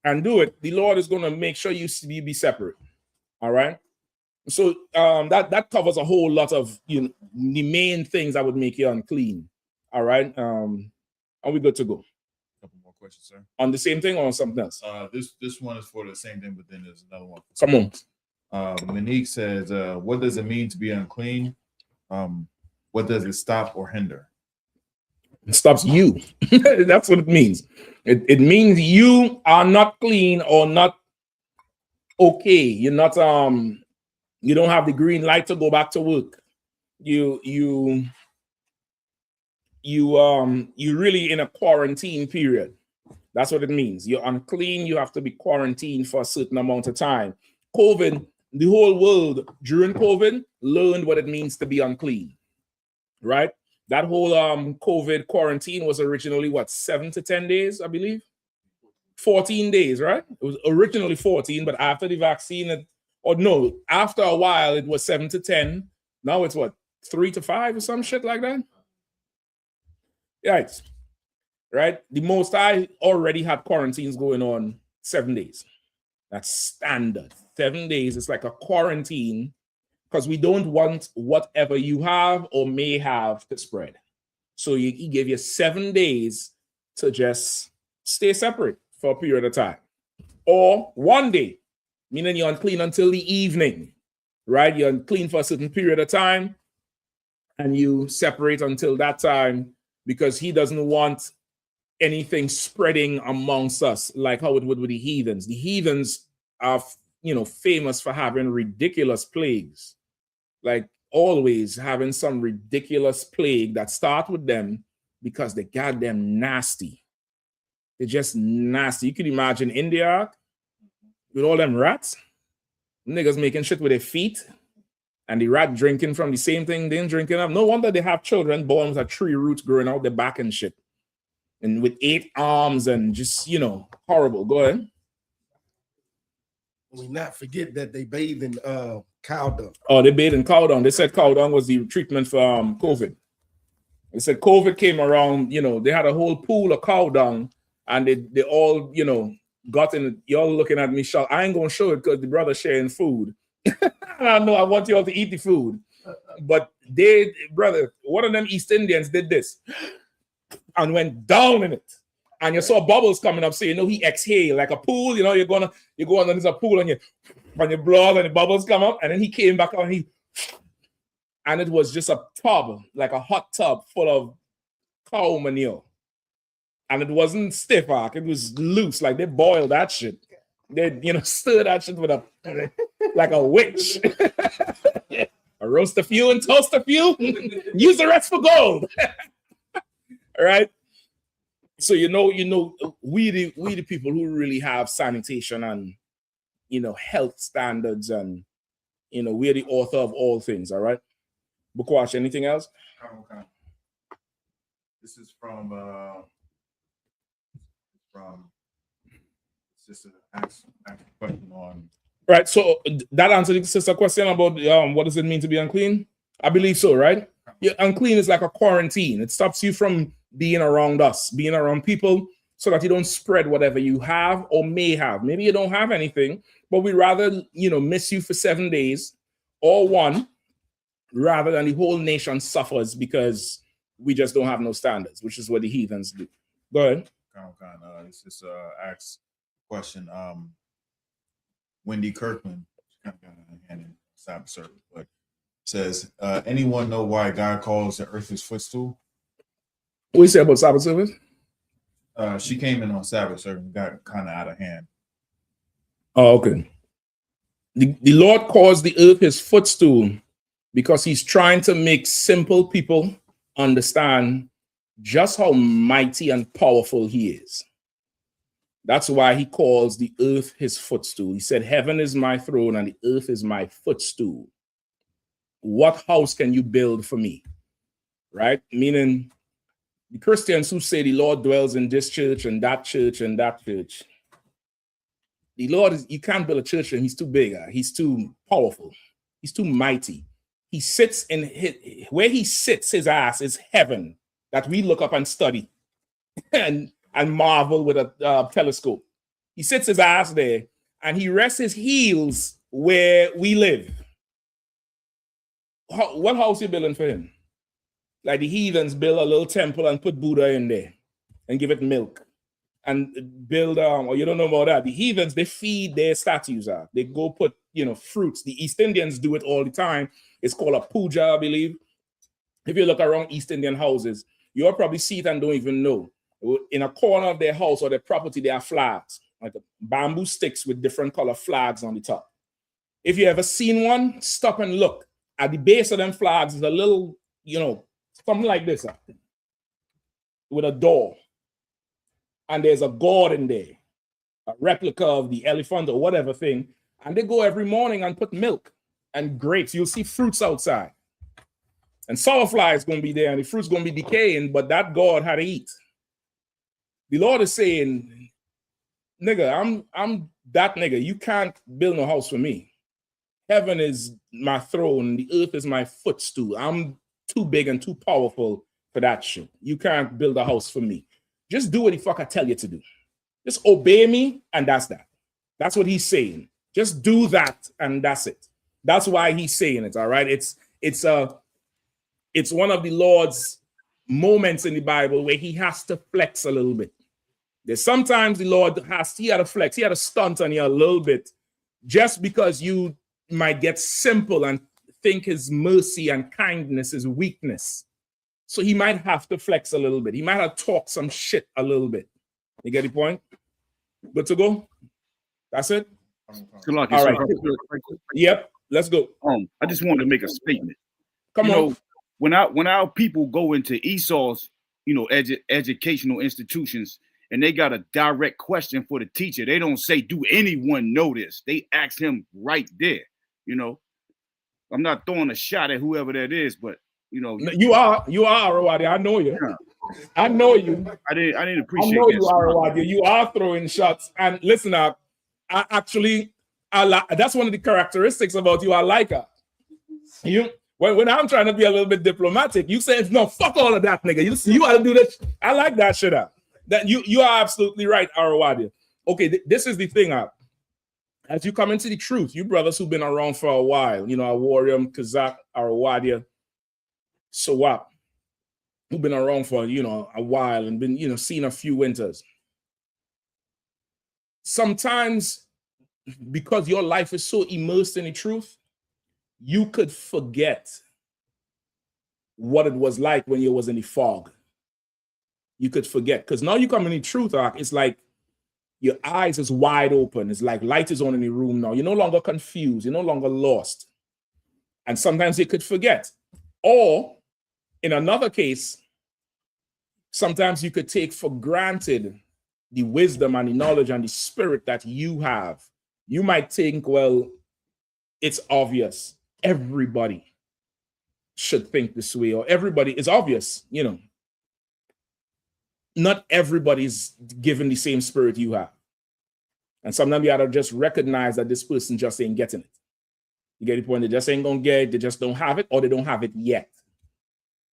Speaker 13: and do it. The Lord is going to make sure you be separate. All right. So that covers a whole lot of the main things that would make you unclean. All right. Are we good to go?
Speaker 16: Couple more questions, sir.
Speaker 13: On the same thing or on something else?
Speaker 16: This one is for the same thing, but then there's another one.
Speaker 13: Come on.
Speaker 16: Monique says, what does it mean to be unclean? What does it stop or hinder?
Speaker 13: It stops you. That's what it means. It means you are not clean or not okay. You're not you don't have the green light to go back to work. You really in a quarantine period. That's what it means. You're unclean. You have to be quarantined for a certain amount of time. COVID, the whole world during COVID learned what it means to be unclean, right? That whole COVID quarantine was originally what, 7 to 10 days, I believe? 14 days, right? It was originally 14, but after the vaccine, after a while, it was 7 to 10. Now it's what, 3 to 5 or some shit like that? Yikes. Right? The Most High already had quarantines going on 7 days. That's standard. 7 days is like a quarantine because we don't want whatever you have or may have to spread. So he gave you 7 days to just stay separate for a period of time. Or 1 day, meaning you're unclean until the evening, right? You're unclean for a certain period of time and you separate until that time because he doesn't want anything spreading amongst us like how it would with the heathens. The heathens are, famous for having ridiculous plagues, like always having some ridiculous plague that start with them because they goddamn nasty. They're just nasty. You could imagine India with all them rats, niggas making shit with their feet, and the rat drinking from the same thing they're drinking up. No wonder they have children born with a tree roots growing out their back and shit. And with 8 arms and just, horrible. Go ahead.
Speaker 4: We not forget that they bathe in cow dung.
Speaker 13: Oh, they bathe in cow dung. They said cow dung was the treatment for COVID. They said COVID came around, they had a whole pool of cow dung and they all, got in. Y'all looking at me shocked. I ain't going to show it because the brother sharing food. I know I want y'all to eat the food. But one of them East Indians did this and went down in it. And you saw bubbles coming up, so he exhaled like a pool. You go on and there's a pool and you blow and the bubbles come up, and then he came back out and it was just a tub, like a hot tub full of cow manure. And it wasn't stiff, it was loose, like they boiled that shit. They stir that shit with like a witch. A roast a few and toast a few, use the rest for gold. All right. So we the people who really have sanitation and health standards, and we're the author of all things. All right. Bukwash, anything else?
Speaker 16: Okay. This is from sister asked a question on
Speaker 13: Right. So that answered the sister question about what does it mean to be unclean? I believe so, right? Yeah, unclean is like a quarantine. It stops you from being around us, being around people, so that you don't spread whatever you have or may have. Maybe you don't have anything, but we rather, miss you for 7 days or one, rather than the whole nation suffers because we just don't have no standards, which is what the heathens do. Go ahead.
Speaker 16: This is asks question. Wendy Kirkman, kind of got a hand in cyber circle, but says, anyone know why God calls the earth his footstool?
Speaker 13: What you say about Sabbath service?
Speaker 16: She came in on Sabbath service and got kind of out of hand.
Speaker 13: Oh, okay. The Lord calls the earth his footstool because he's trying to make simple people understand just how mighty and powerful he is. That's why he calls the earth his footstool. He said, heaven is my throne and the earth is my footstool. What house can you build for me? Right? Meaning the Christians who say the Lord dwells in this church and that church and that church. The Lord is, you can't build a church and he's too big. He's too powerful. He's too mighty. He sits where he sits his ass is heaven that we look up and study and marvel with a telescope. He sits his ass there and he rests his heels where we live. What house you building for him? Like the heathens build a little temple and put Buddha in there and give it milk and build, or you don't know about that. The heathens, they feed their statues out. They go put, fruits. The East Indians do it all the time. It's called a puja, I believe. If you look around East Indian houses, you'll probably see it and don't even know. In a corner of their house or their property, there are flags, like bamboo sticks with different color flags on the top. If you ever seen one, stop and look. At the base of them flags is a little, something like this with a door. And there's a god in there, a replica of the elephant or whatever thing. And they go every morning and put milk and grapes. You'll see fruits outside. And sawfly is going to be there and the fruit's going to be decaying, but that god had to eat. The Lord is saying, nigga, I'm that nigga. You can't build no house for me. Heaven is my throne. The earth is my footstool. I'm too big and too powerful for that shit. You can't build a house for me. Just do what the fuck I tell you to do. Just obey me, and that's that. That's what he's saying. Just do that, and that's it. That's why he's saying it, all right? It's one of the Lord's moments in the Bible where he has to flex a little bit. There's sometimes the Lord he had to flex, he had to stunt on you a little bit, just because you might get simple and think his mercy and kindness is weakness. So he might have to flex a little bit. He might have talked some shit a little bit. You get the point? Good to go? That's it?
Speaker 1: All
Speaker 13: right. Yep, let's go.
Speaker 1: I just wanted to make a statement.
Speaker 13: Come on.
Speaker 1: When our people go into Esau's, educational institutions, and they got a direct question for the teacher, they don't say, "Do anyone know this?" They ask him right there. I'm not throwing a shot at whoever that is, but
Speaker 13: you are Arawadi. I know you. Yeah. I know you.
Speaker 1: I didn't appreciate.
Speaker 13: I know you are Arawadi. You are throwing shots. And listen up, that's one of the characteristics about you. I like her. When I'm trying to be a little bit diplomatic, you say no, fuck all of that, nigga. You ought to do this. I like that shit up. That you are absolutely right, Arawadi. Okay, this is the thing up. As you come into the truth, you brothers who've been around for a while, Awarium, Kazakh, Arawadia, Sawap, who've been around for, a while and been, seen a few winters. Sometimes, because your life is so immersed in the truth, you could forget what it was like when you was in the fog. You could forget, because now you come in the truth, it's like your eyes is wide open. It's like light is on in the room now. You're no longer confused. You're no longer lost. And sometimes you could forget. Or in another case, sometimes you could take for granted the wisdom and the knowledge and the spirit that you have. You might think, well, it's obvious. Everybody should think this way, or everybody is obvious, Not everybody's given the same spirit you have. And sometimes you gotta just recognize that this person just ain't getting it. You get the point? They just ain't gonna get it, they just don't have it, or they don't have it yet.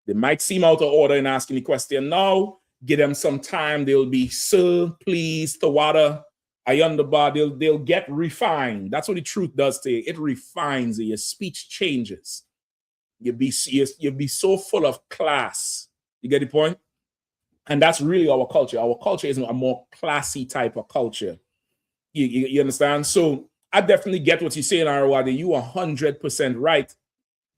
Speaker 13: They might seem out of order in asking the question now. Give them some time. They'll be, sir, please, the water, I underbar. They'll get refined. That's what the truth does to you. It refines you. Your speech changes. You'll be so full of class. You get the point? And that's really our culture. Our culture is a more classy type of culture. You understand? So I definitely get what you're saying, Arawade. You are 100% right.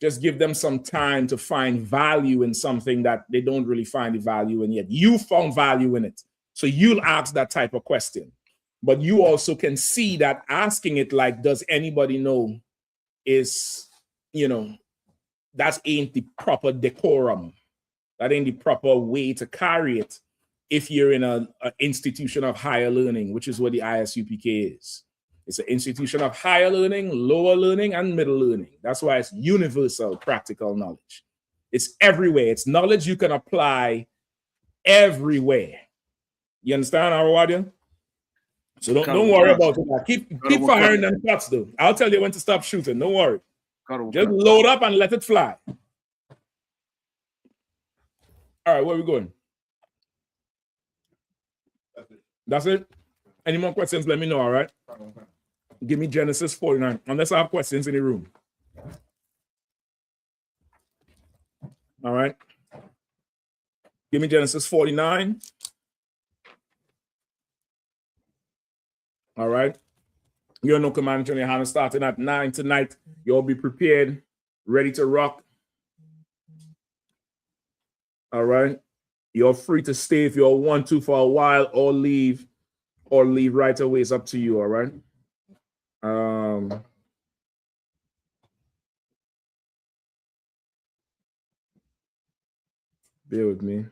Speaker 13: Just give them some time to find value in something that they don't really find the value in yet. You found value in it. So you'll ask that type of question. But you also can see that asking it like, does anybody know, is, that ain't the proper decorum. That ain't the proper way to carry it if you're in an institution of higher learning, which is what the I.S.U.P.K is. It's an institution of higher learning, lower learning, and middle learning. That's why it's universal practical knowledge. It's everywhere. It's knowledge you can apply everywhere. You understand, Arawadian? So don't worry about it. Keep firing them shots, though. I'll tell you when to stop shooting. Don't worry. Just load up and let it fly. All right, where are we going? That's it? Any more questions, let me know, all right? Give me Genesis 49, unless I have questions in the room. All right. Give me Genesis 49. All right. You're no command to Yahanna starting at 9 tonight. You'll be prepared, ready to rock. All right. You're free to stay if you want to for a while, or leave right away. It's up to you. All right. Bear with me.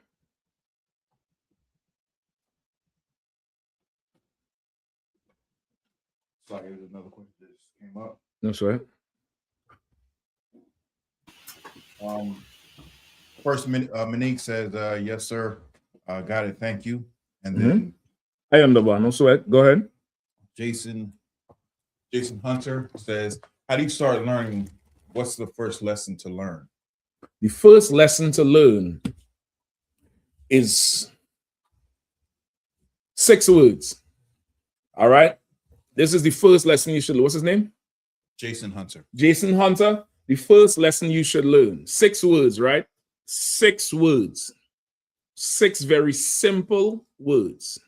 Speaker 16: Sorry, there's another question that just came up.
Speaker 13: No sweat.
Speaker 16: First, Monique says, yes, sir. Got it. Thank you. And then
Speaker 13: I am the one. No sweat. Go ahead.
Speaker 16: Jason Hunter says, how do you start learning? What's the first lesson to learn?
Speaker 13: The first lesson to learn is 6 words. All right. This is the first lesson you should learn. What's his name?
Speaker 16: Jason Hunter.
Speaker 13: Jason Hunter. The first lesson you should learn. 6 words, right? 6 words. 6 very simple words.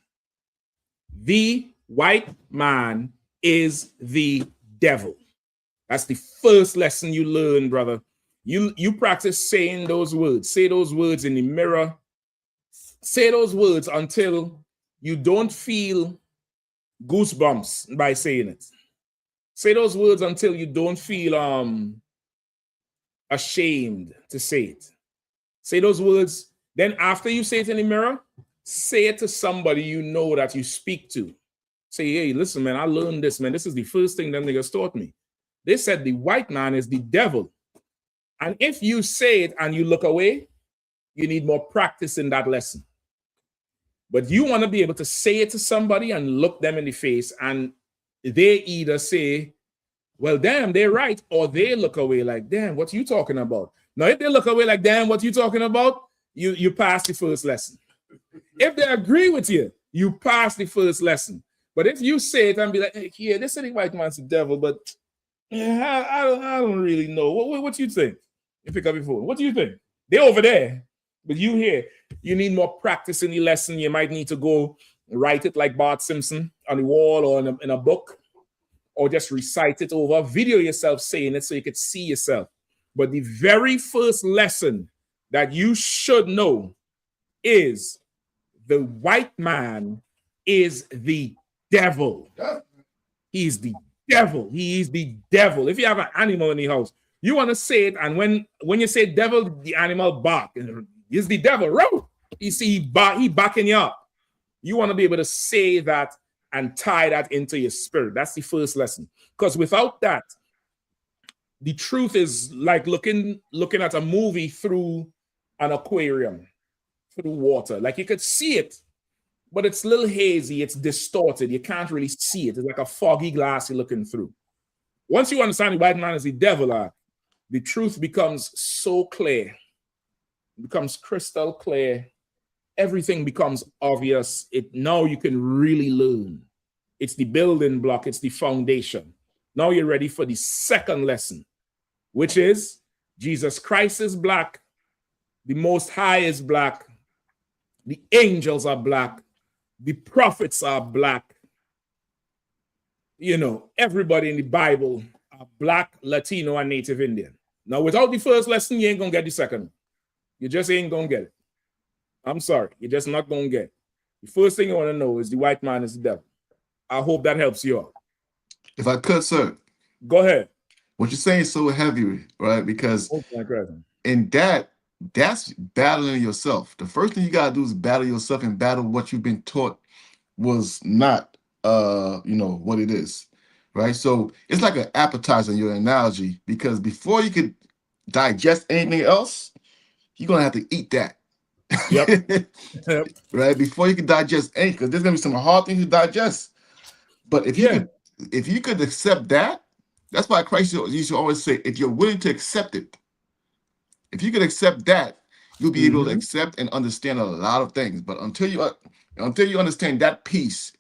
Speaker 13: The white man is the devil. That's the first lesson you learn, brother. You practice saying those words. Say those words in the mirror. Say those words until you don't feel goosebumps by saying it. Say those words until you don't feel ashamed to say it. Say those words. Then after you say it in the mirror, say it to somebody you know that you speak to. Say, hey, listen, man, I learned this, man. This is the first thing them niggas taught me. They said the white man is the devil. And if you say it and you look away, you need more practice in that lesson. But you want to be able to say it to somebody and look them in the face, and they either say, well, damn, they're right, or they look away like, damn, what you talking about? Now, if they look away like, damn, what you talking about, you pass the first lesson. If they agree with you, you pass the first lesson. But if you say it and be like, hey, yeah, they say the white man's the devil, but yeah, I don't really know. What do you think? You pick up your phone. What do you think? They're over there, but you here. You need more practice in the lesson. You might need to go write it like Bart Simpson on the wall or in a book, or just recite it over. Video yourself saying it so you could see yourself. But the very first lesson that you should know is the white man is the devil. He's the devil. He is the devil. If you have an animal in the house, you want to say it, and when you say devil, the animal bark. He's the devil. Row. You see, he backing you up. You want to be able to say that and tie that into your spirit. That's the first lesson. Because without that, the truth is like looking at a movie through an aquarium, through water. Like you could see it, but it's a little hazy. It's distorted. You can't really see it. It's like a foggy glass you're looking through. Once you understand the white man is the devil, the truth becomes so clear. It becomes crystal clear. Everything becomes obvious. Now you can really learn. It's the building block. It's the foundation. Now you're ready for the second lesson, which is Jesus Christ is black. The Most High is black. The angels are black. The prophets are black. You know, everybody in the Bible are black, Latino, and Native Indian. Now, without the first lesson, you ain't going to get the second. You just ain't going to get it. I'm sorry. You're just not going to get it. The first thing you want to know is the white man is the devil. I hope that helps you out.
Speaker 6: If I could, sir.
Speaker 13: Go ahead.
Speaker 6: What you're saying is so heavy, right? Because in that's battling yourself. The first thing you got to do is battle yourself and battle what you've been taught was not, what it is, right? So it's like an appetizer in your analogy, because before you could digest anything else, you're going to have to eat that.
Speaker 13: Yep.
Speaker 6: Right? Before you can digest anything, because there's going to be some hard things to digest. But if you could accept that, that's why Christ used to always say, if you're willing to accept it, if you could accept that, you'll be able to accept and understand a lot of things. But until you understand that piece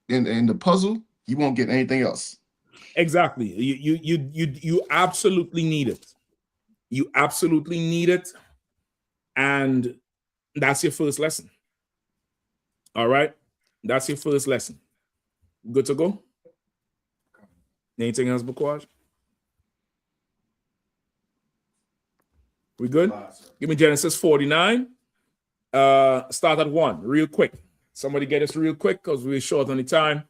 Speaker 6: in the puzzle, you won't get anything else.
Speaker 13: Exactly. You absolutely need it. You absolutely need it. And that's your first lesson. All right? That's your first lesson. Good to go? Anything else, Bakwaj? We good? Give me Genesis 49. Start at 1, real quick. Somebody get us real quick because we're short on the time.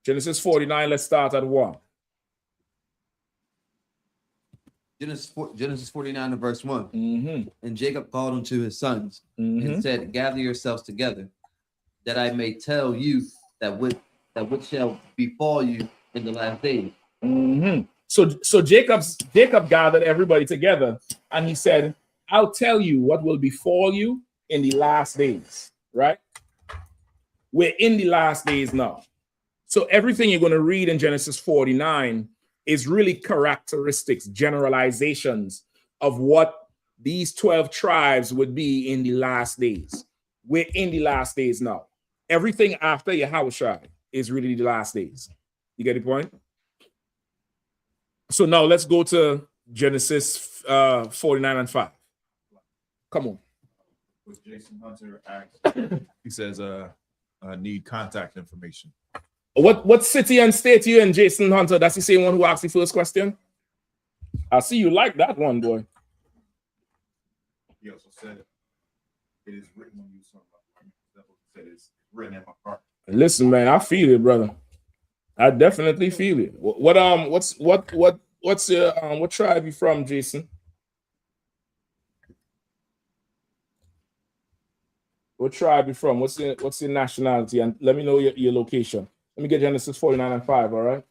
Speaker 13: Genesis 49, let's start at 1.
Speaker 20: Genesis 49 and verse 1. And Jacob called unto his sons and said, gather yourselves together, that I may tell you that which shall befall you in the last days.
Speaker 13: So Jacob gathered everybody together and he said, I'll tell you what will befall you in the last days, right? We're in the last days now. So everything you're going to read in Genesis 49 is really characteristics, generalizations of what these 12 tribes would be in the last days. We're in the last days now. Everything after Yahushua is really the last days. You get the point? So now let's go to Genesis 49 and 5. Come on.
Speaker 16: Jason Hunter asked, he says, I need contact information.
Speaker 13: What city and state you in, Jason Hunter? That's the same one who asked the first question? I see you like that one, boy.
Speaker 16: He also said it is written on you, son. Said it's written in my heart.
Speaker 13: Listen, man, I feel it, brother. I definitely feel it. What's your what tribe you from, Jason? What tribe you from? What's your nationality? And let me know your location. Let me get Genesis 49 and 5, all right?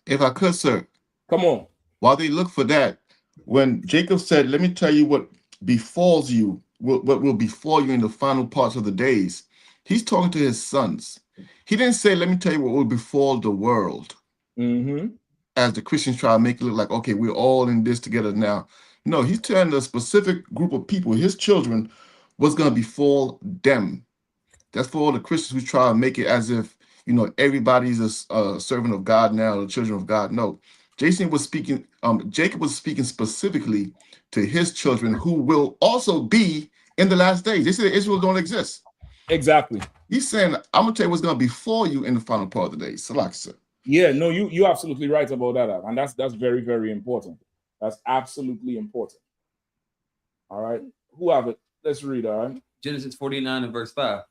Speaker 6: If I could, sir.
Speaker 13: Come on.
Speaker 6: While they look for that, when Jacob said, let me tell you what befalls you, what will befall you in the final parts of the days, he's talking to his sons. He didn't say, let me tell you what will befall the world. As the Christians try to make it look like, okay, we're all in this together now. No, he's telling a specific group of people, his children, what's going to befall them. That's for all the Christians who try to make it as if, everybody's a servant of God now, the children of God. No, Jacob was speaking specifically to his children who will also be in the last days. They say that Israel don't exist.
Speaker 13: Exactly.
Speaker 6: He's saying, I'm going to tell you what's going to befall you in the final part of the days. Salak, sir.
Speaker 13: Yeah, no, you're absolutely right about that. And that's very, very important. That's absolutely important. All right. Who have it? Let's read, all right?
Speaker 20: Genesis 49 and verse 5.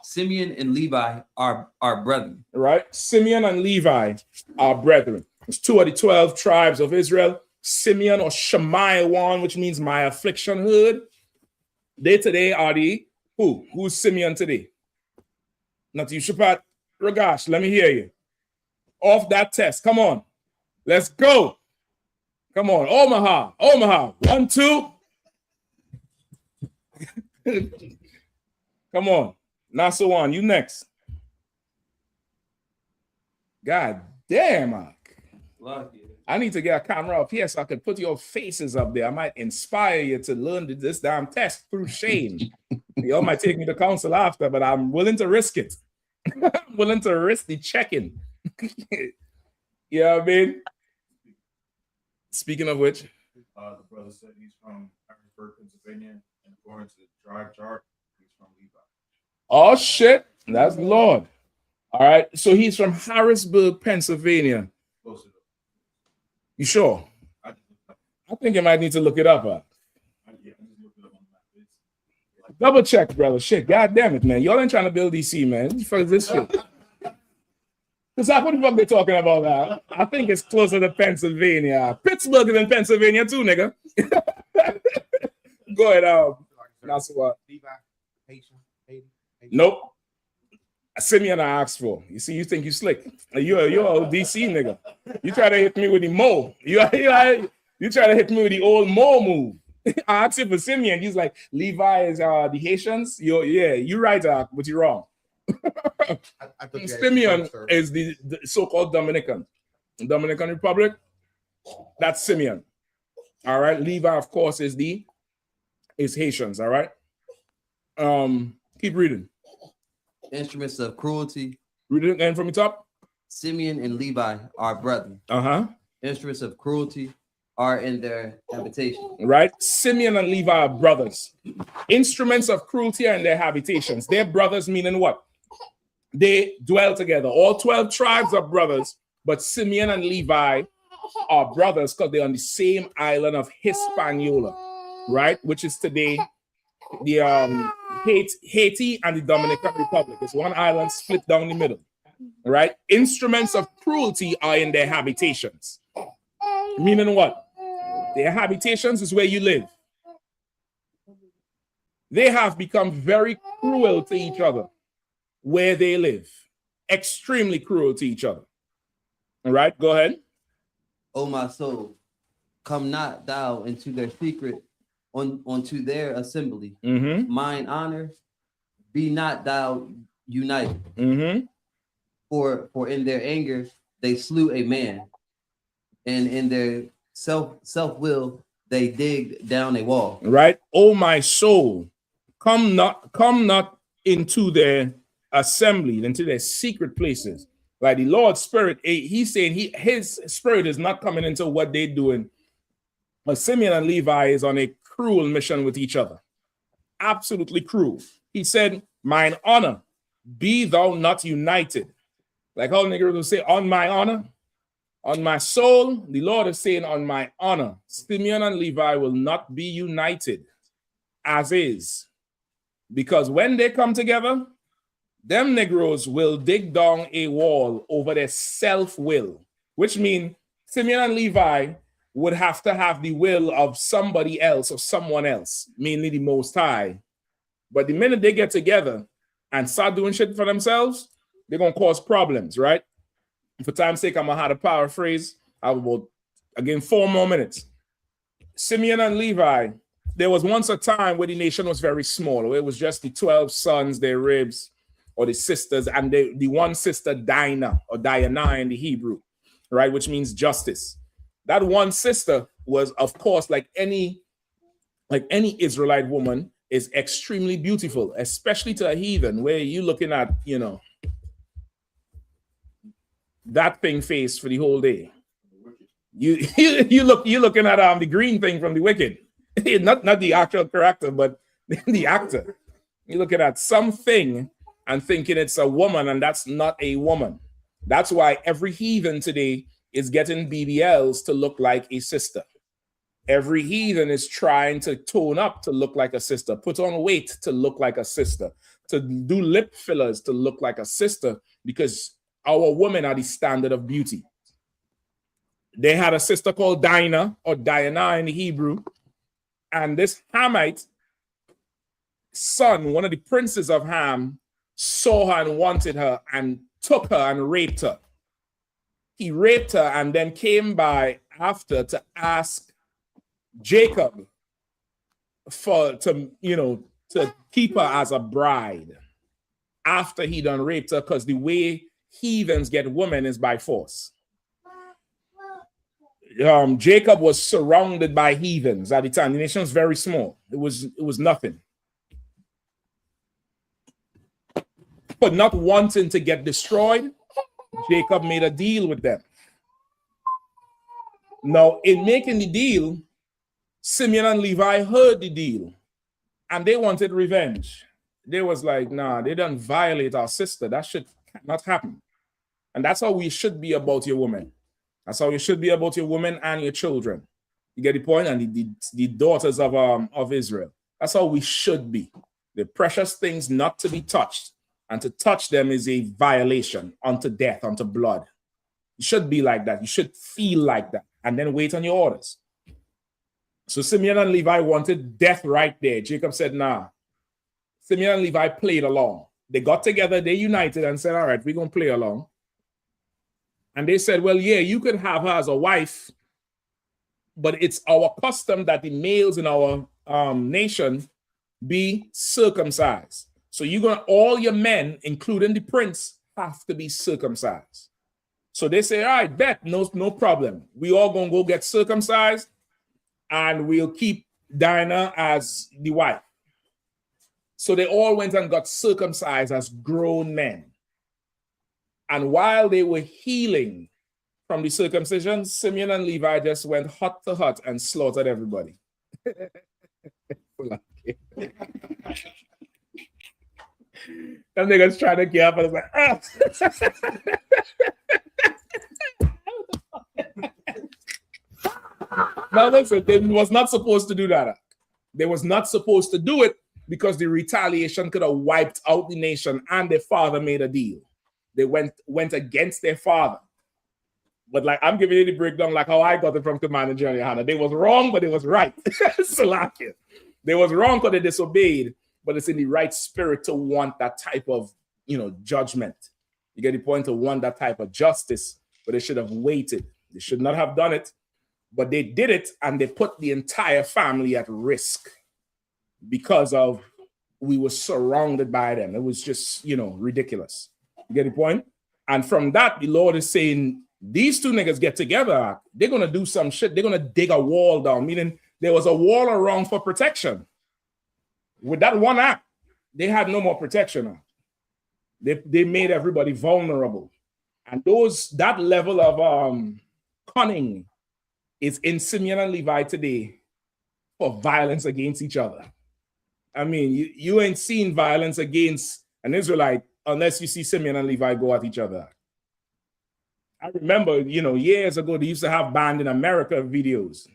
Speaker 20: Simeon and Levi are brethren.
Speaker 13: Right? Simeon and Levi are brethren. It's 2 of the 12 tribes of Israel. Simeon, or Shemaiah one, which means my affliction heard. They today are the who? Who's Simeon today? Not you, Shapat. Ragash, let me hear you. Off that test. Come on. Let's go. Come on, Omaha, Omaha. 1, 2. Come on, Nassau, you next. God damn, I need to get a camera up here so I can put your faces up there. I might inspire you to learn this damn test through Shane. Y'all might take me to council after, but I'm willing to risk it. I'm willing to risk the checking. You know what I mean? Speaking of which,
Speaker 16: the brother said he's from Harrisburg, Pennsylvania, and according to the drive chart, he's from Levi.
Speaker 13: Oh shit, that's the Lord. All right, so he's from Harrisburg, Pennsylvania. You sure? I think you might need to look it up. Double check, brother. Shit, god damn it, man. Y'all ain't trying to build DC, man. What the fuck is this shit? Because what the fuck they talking about now? I think it's closer to Pennsylvania. Pittsburgh is in Pennsylvania too, nigga. Go ahead, that's what. Nope. Simeon I asked for. You see, you think you slick. You're a DC nigga. You try to hit me with the Mo. You try to hit me with the old Mo move. I asked him for Simeon. He's like, Levi is the Haitians. You're right, but you're wrong. Simeon is the so-called Dominican Republic. That's Simeon. All right. Levi, of course, is Haitians. All right. Keep reading.
Speaker 20: Instruments of cruelty.
Speaker 13: Read it again from the top.
Speaker 20: Simeon and Levi are brethren. Instruments of cruelty are in their habitation.
Speaker 13: Right? Simeon and Levi are brothers. Instruments of cruelty are in their habitations. They're brothers, meaning what? They dwell together. All 12 tribes are brothers, but Simeon and Levi are brothers because they're on the same island of Hispaniola, right? Which is today the Haiti and the Dominican Republic. It's one island split down the middle, right? Instruments of cruelty are in their habitations. Meaning what? Their habitations is where you live. They have become very cruel to each other where they live. Extremely cruel to each other. All right, go ahead.
Speaker 20: O my soul, come not thou into their secret onto their assembly. Mine honor, be not thou united. For in their anger they slew a man, and in their self-will they digged down a wall.
Speaker 13: Right? Oh my soul, come not into their assembly, into their secret places. Like the Lord's Spirit, he's saying his spirit is not coming into what they're doing. But Simeon and Levi is on a cruel mission with each other. Absolutely cruel. He said, mine honor, be thou not united. Like how niggas will say, on my honor, on my soul, the Lord is saying, on my honor, Simeon and Levi will not be united as is. Because when they come together, them Negroes will dig down a wall over their self-will, which means Simeon and Levi would have to have the will of somebody else or someone else, mainly the Most High. But the minute they get together and start doing shit for themselves, they're going to cause problems, right? For time's sake, I'm going to have to paraphrase. I have about, again, 4 more minutes. Simeon and Levi, there was once a time where the nation was very small, where it was just the 12 sons, their ribs, or the sisters, and the one sister, Dinah, or Diana in the Hebrew, right, which means justice. That one sister was, of course, like any Israelite woman, is extremely beautiful, especially to a heathen, where you're looking at, that thing face for the whole day. You're looking at the green thing from the Wicked, not the actual character, but the actor. You're looking at something and thinking it's a woman, and that's not a woman. That's why every heathen today is getting BBLs to look like a sister. Every heathen is trying to tone up to look like a sister, put on weight to look like a sister, to do lip fillers to look like a sister, because our women are the standard of beauty. They had a sister called Dinah, or Diana in the Hebrew, and this Hamite son, one of the princes of Ham, saw her and wanted her and took her and raped her. he raped her and then came by after to ask Jacob to keep her as a bride after he done raped her, because the way heathens get women is by force. Jacob was surrounded by heathens at the time. The nation was very small. It was nothing. But not wanting to get destroyed, Jacob made a deal with them. Now, in making the deal, Simeon and Levi heard the deal, and they wanted revenge. They was like, nah, they done violate our sister. That should not happen. And that's how we should be about your woman. That's how you should be about your women and your children. You get the point? And the daughters of Israel. That's how we should be. The precious things not to be touched. And to touch them is a violation unto death, unto blood. You should be like that. You should feel like that. And then wait on your orders. So Simeon and Levi wanted death right there. Jacob said, nah. Simeon and Levi played along. They got together, they united and said, all right, we're going to play along. And they said, well, yeah, you could have her as a wife, but it's our custom that the males in our nation be circumcised. So all your men, including the prince, have to be circumcised. So they say, all right, bet, no problem. We all going to go get circumcised and we'll keep Dinah as the wife. So they all went and got circumcised as grown men. And while they were healing from the circumcision, Simeon and Levi just went hut to hut and slaughtered everybody. Them niggas trying to get up and it's like, Now listen, they was not supposed to do that. They was not supposed to do it because the retaliation could have wiped out the nation, and their father made a deal. They went against their father. But like, I'm giving you the breakdown like how I got it from Command General Yahanna. They was wrong, but it was right. Salakia. They was wrong because they disobeyed, but it's in the right spirit to want that type of, judgment. You get the point, to want that type of justice, but they should have waited. They should not have done it, but they did it, and they put the entire family at risk because we were surrounded by them. It was just, ridiculous. You get the point? And from that, the Lord is saying, these two niggas get together, they're going to do some shit. They're going to dig a wall down, meaning there was a wall around for protection. With that one act, they had no more protection. They made everybody vulnerable. And that level of cunning is in Simeon and Levi today for violence against each other. I mean, you ain't seen violence against an Israelite unless you see Simeon and Levi go at each other. I remember, years ago, they used to have Banned in America videos.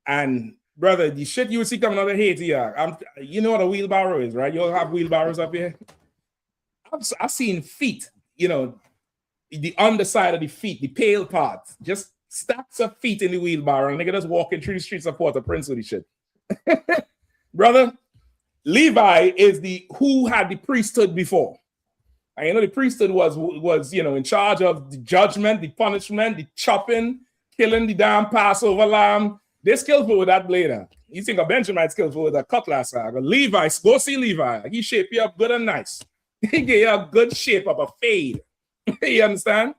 Speaker 13: And, brother, the shit you would see coming out of Haiti, you know what a wheelbarrow is, right? You all have wheelbarrows up here? I've seen feet, the underside of the feet, the pale parts, just stacks of feet in the wheelbarrow, and nigga just walking through the streets of Port-au-Prince with the shit. Brother, Levi is who had the priesthood before. And the priesthood was in charge of the judgment, the punishment, the chopping, killing the damn Passover lamb. They're skillful with that blade. You think a Benjamin's skillful with a cutlass. Levi, go see Levi. He shape you up good and nice. He gave you a good shape of a fade. You understand?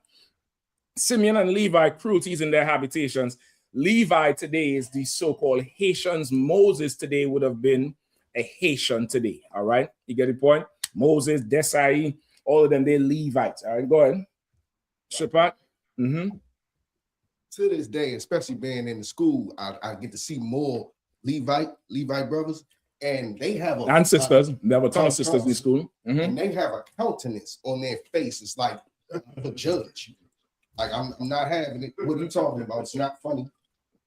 Speaker 13: Simeon and Levi, cruelties in their habitations. Levi today is the so-called Haitians. Moses today would have been a Haitian today. All right? You get the point? Moses, Desai, all of them, they're Levites. All right, go ahead. Shapat. Mm-hmm.
Speaker 4: To this day, especially being in the school, I get to see more Levi brothers, and they have
Speaker 13: and sisters. There were a ton of sisters in school. Mm-hmm.
Speaker 4: And they have a countenance on their face. It's like a judge. Like, I'm not having it. What are you talking about? It's not funny.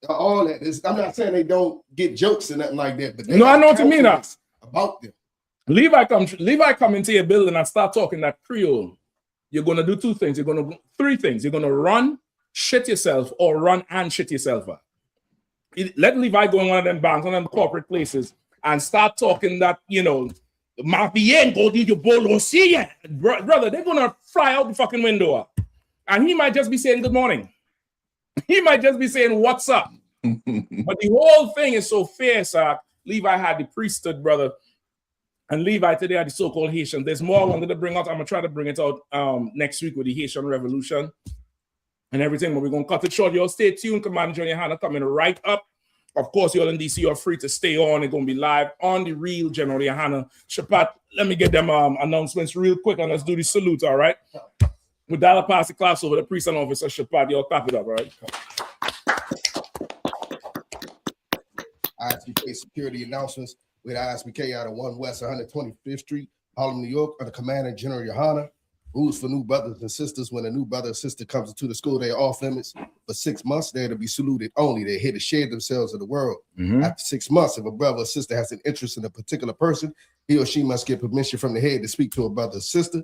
Speaker 4: All that is. I'm not saying they don't get jokes and nothing like that, but
Speaker 13: no, I know what you mean.
Speaker 4: About them.
Speaker 13: Levi come into your building and start talking that Creole. You're gonna do two things. Three things. You're gonna run, shit yourself, or run and shit yourself up. Let Levi go in one of them banks, one of them corporate places, and start talking that, brother, they're gonna fly out the fucking window. And he might just be saying good morning. He might just be saying what's up. But the whole thing is so fierce. Levi had the priesthood, brother. And Levi today are the so-called Haitians. There's more I wanted to bring out. I'm going to try to bring it out next week with the Haitian Revolution and everything. But we're going to cut it short. Y'all stay tuned. Commander John Yahanna coming right up. Of course, y'all in DC, you're free to stay on. It's going to be live on the real General Yahanna. Shapat, let me get them announcements real quick and let's do the salute, all right? With that, I'll pass the class over to Priest and Officer Shapat. Y'all clap it up, all right?
Speaker 4: I.S.U.P.K security announcements with I.S.U.P.K out of 1 West 125th Street, Harlem, New York, under Commander General Yahanna. Rules for new brothers and sisters. When a new brother or sister comes into the school, they are off limits. For 6 months, they're to be saluted only. They're here to share themselves with the world. After 6 months, if a brother or sister has an interest in a particular person, he or she must get permission from the head to speak to a brother or sister.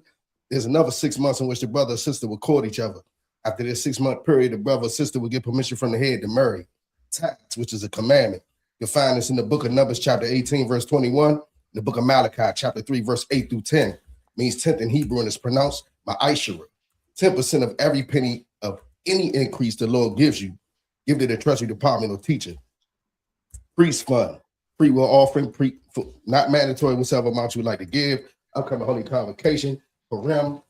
Speaker 4: There's another 6 months in which the brother or sister will court each other. After this 6-month period, the brother or sister will get permission from the head to marry. Tithes, which is a commandment. You'll find this in the book of Numbers, chapter 18, verse 21, the book of Malachi, chapter 3, verse 8 through 10. Means 10th in Hebrew and is pronounced ma'ashara. 10% of every penny of any increase the Lord gives you, give to the treasury department or teacher. Priest fund, free will offering, not mandatory, whatever amount you would like to give. Upcoming holy convocation, Purim,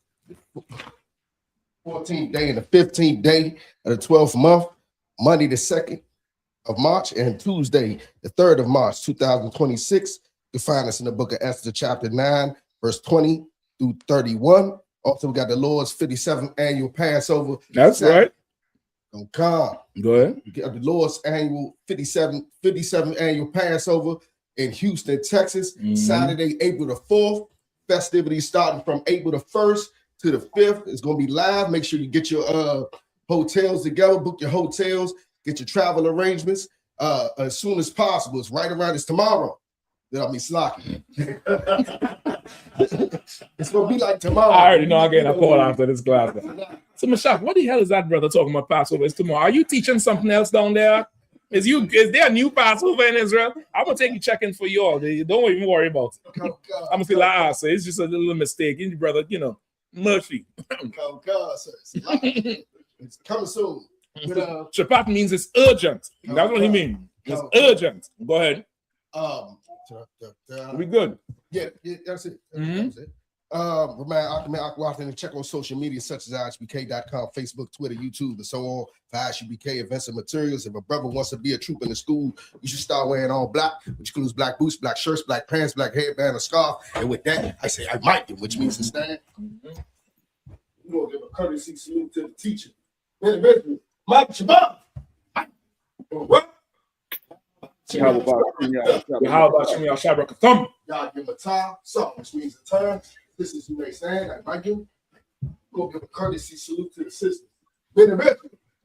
Speaker 4: 14th day and the 15th day of the 12th month, Monday the 2nd of March and Tuesday the 3rd of March 2026. You find us in the book of Esther, chapter 9, verse 20 through 31. Also, we got the Lord's 57th annual Passover.
Speaker 13: That's right.
Speaker 4: Don't come.
Speaker 13: Go ahead.
Speaker 4: We got the Lord's annual 57th annual Passover in Houston, Texas, Saturday, April the 4th. Festivities starting from April the 1st to the 5th. It's going to be live. Make sure you get your hotels together, book your hotels, get your travel arrangements as soon as possible. It's right around. It's tomorrow. That'll be slocky. It's gonna be like tomorrow.
Speaker 13: I already know I'm getting a call after this class. So, Mashak, what the hell is that brother talking about Passover? It's tomorrow. Are you teaching something else down there? Is there a new Passover in Israel? I'm gonna take you checking for you all. Don't even worry about it. I'm gonna feel like, so it's just a little mistake. You brother, Murphy.
Speaker 4: It's coming soon. But,
Speaker 13: Shabbat means it's urgent. That's what he means. It's urgent. Go ahead. We good.
Speaker 4: Yeah, that's it. That's it. And check on social media such as I.S.U.P.K.com, Facebook, Twitter, YouTube, and so on for I.S.U.P.K events and materials. If a brother wants to be a troop in the school, you should start wearing all black, which includes black boots, black shirts, black pants, black headband, or scarf. And with that, I say I might, which means to stand. We're going to give a courtesy salute to the teacher. Mike Shabbat. What?
Speaker 13: How about Shimei Shabbat?
Speaker 4: Y'all give a time, something, which means a turn. This is who they stand. I like him. Go give a courtesy salute to the sisters.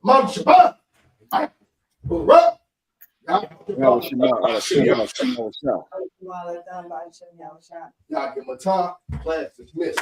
Speaker 4: Mom Shabbat. What? Y'all give a time. Class dismissed.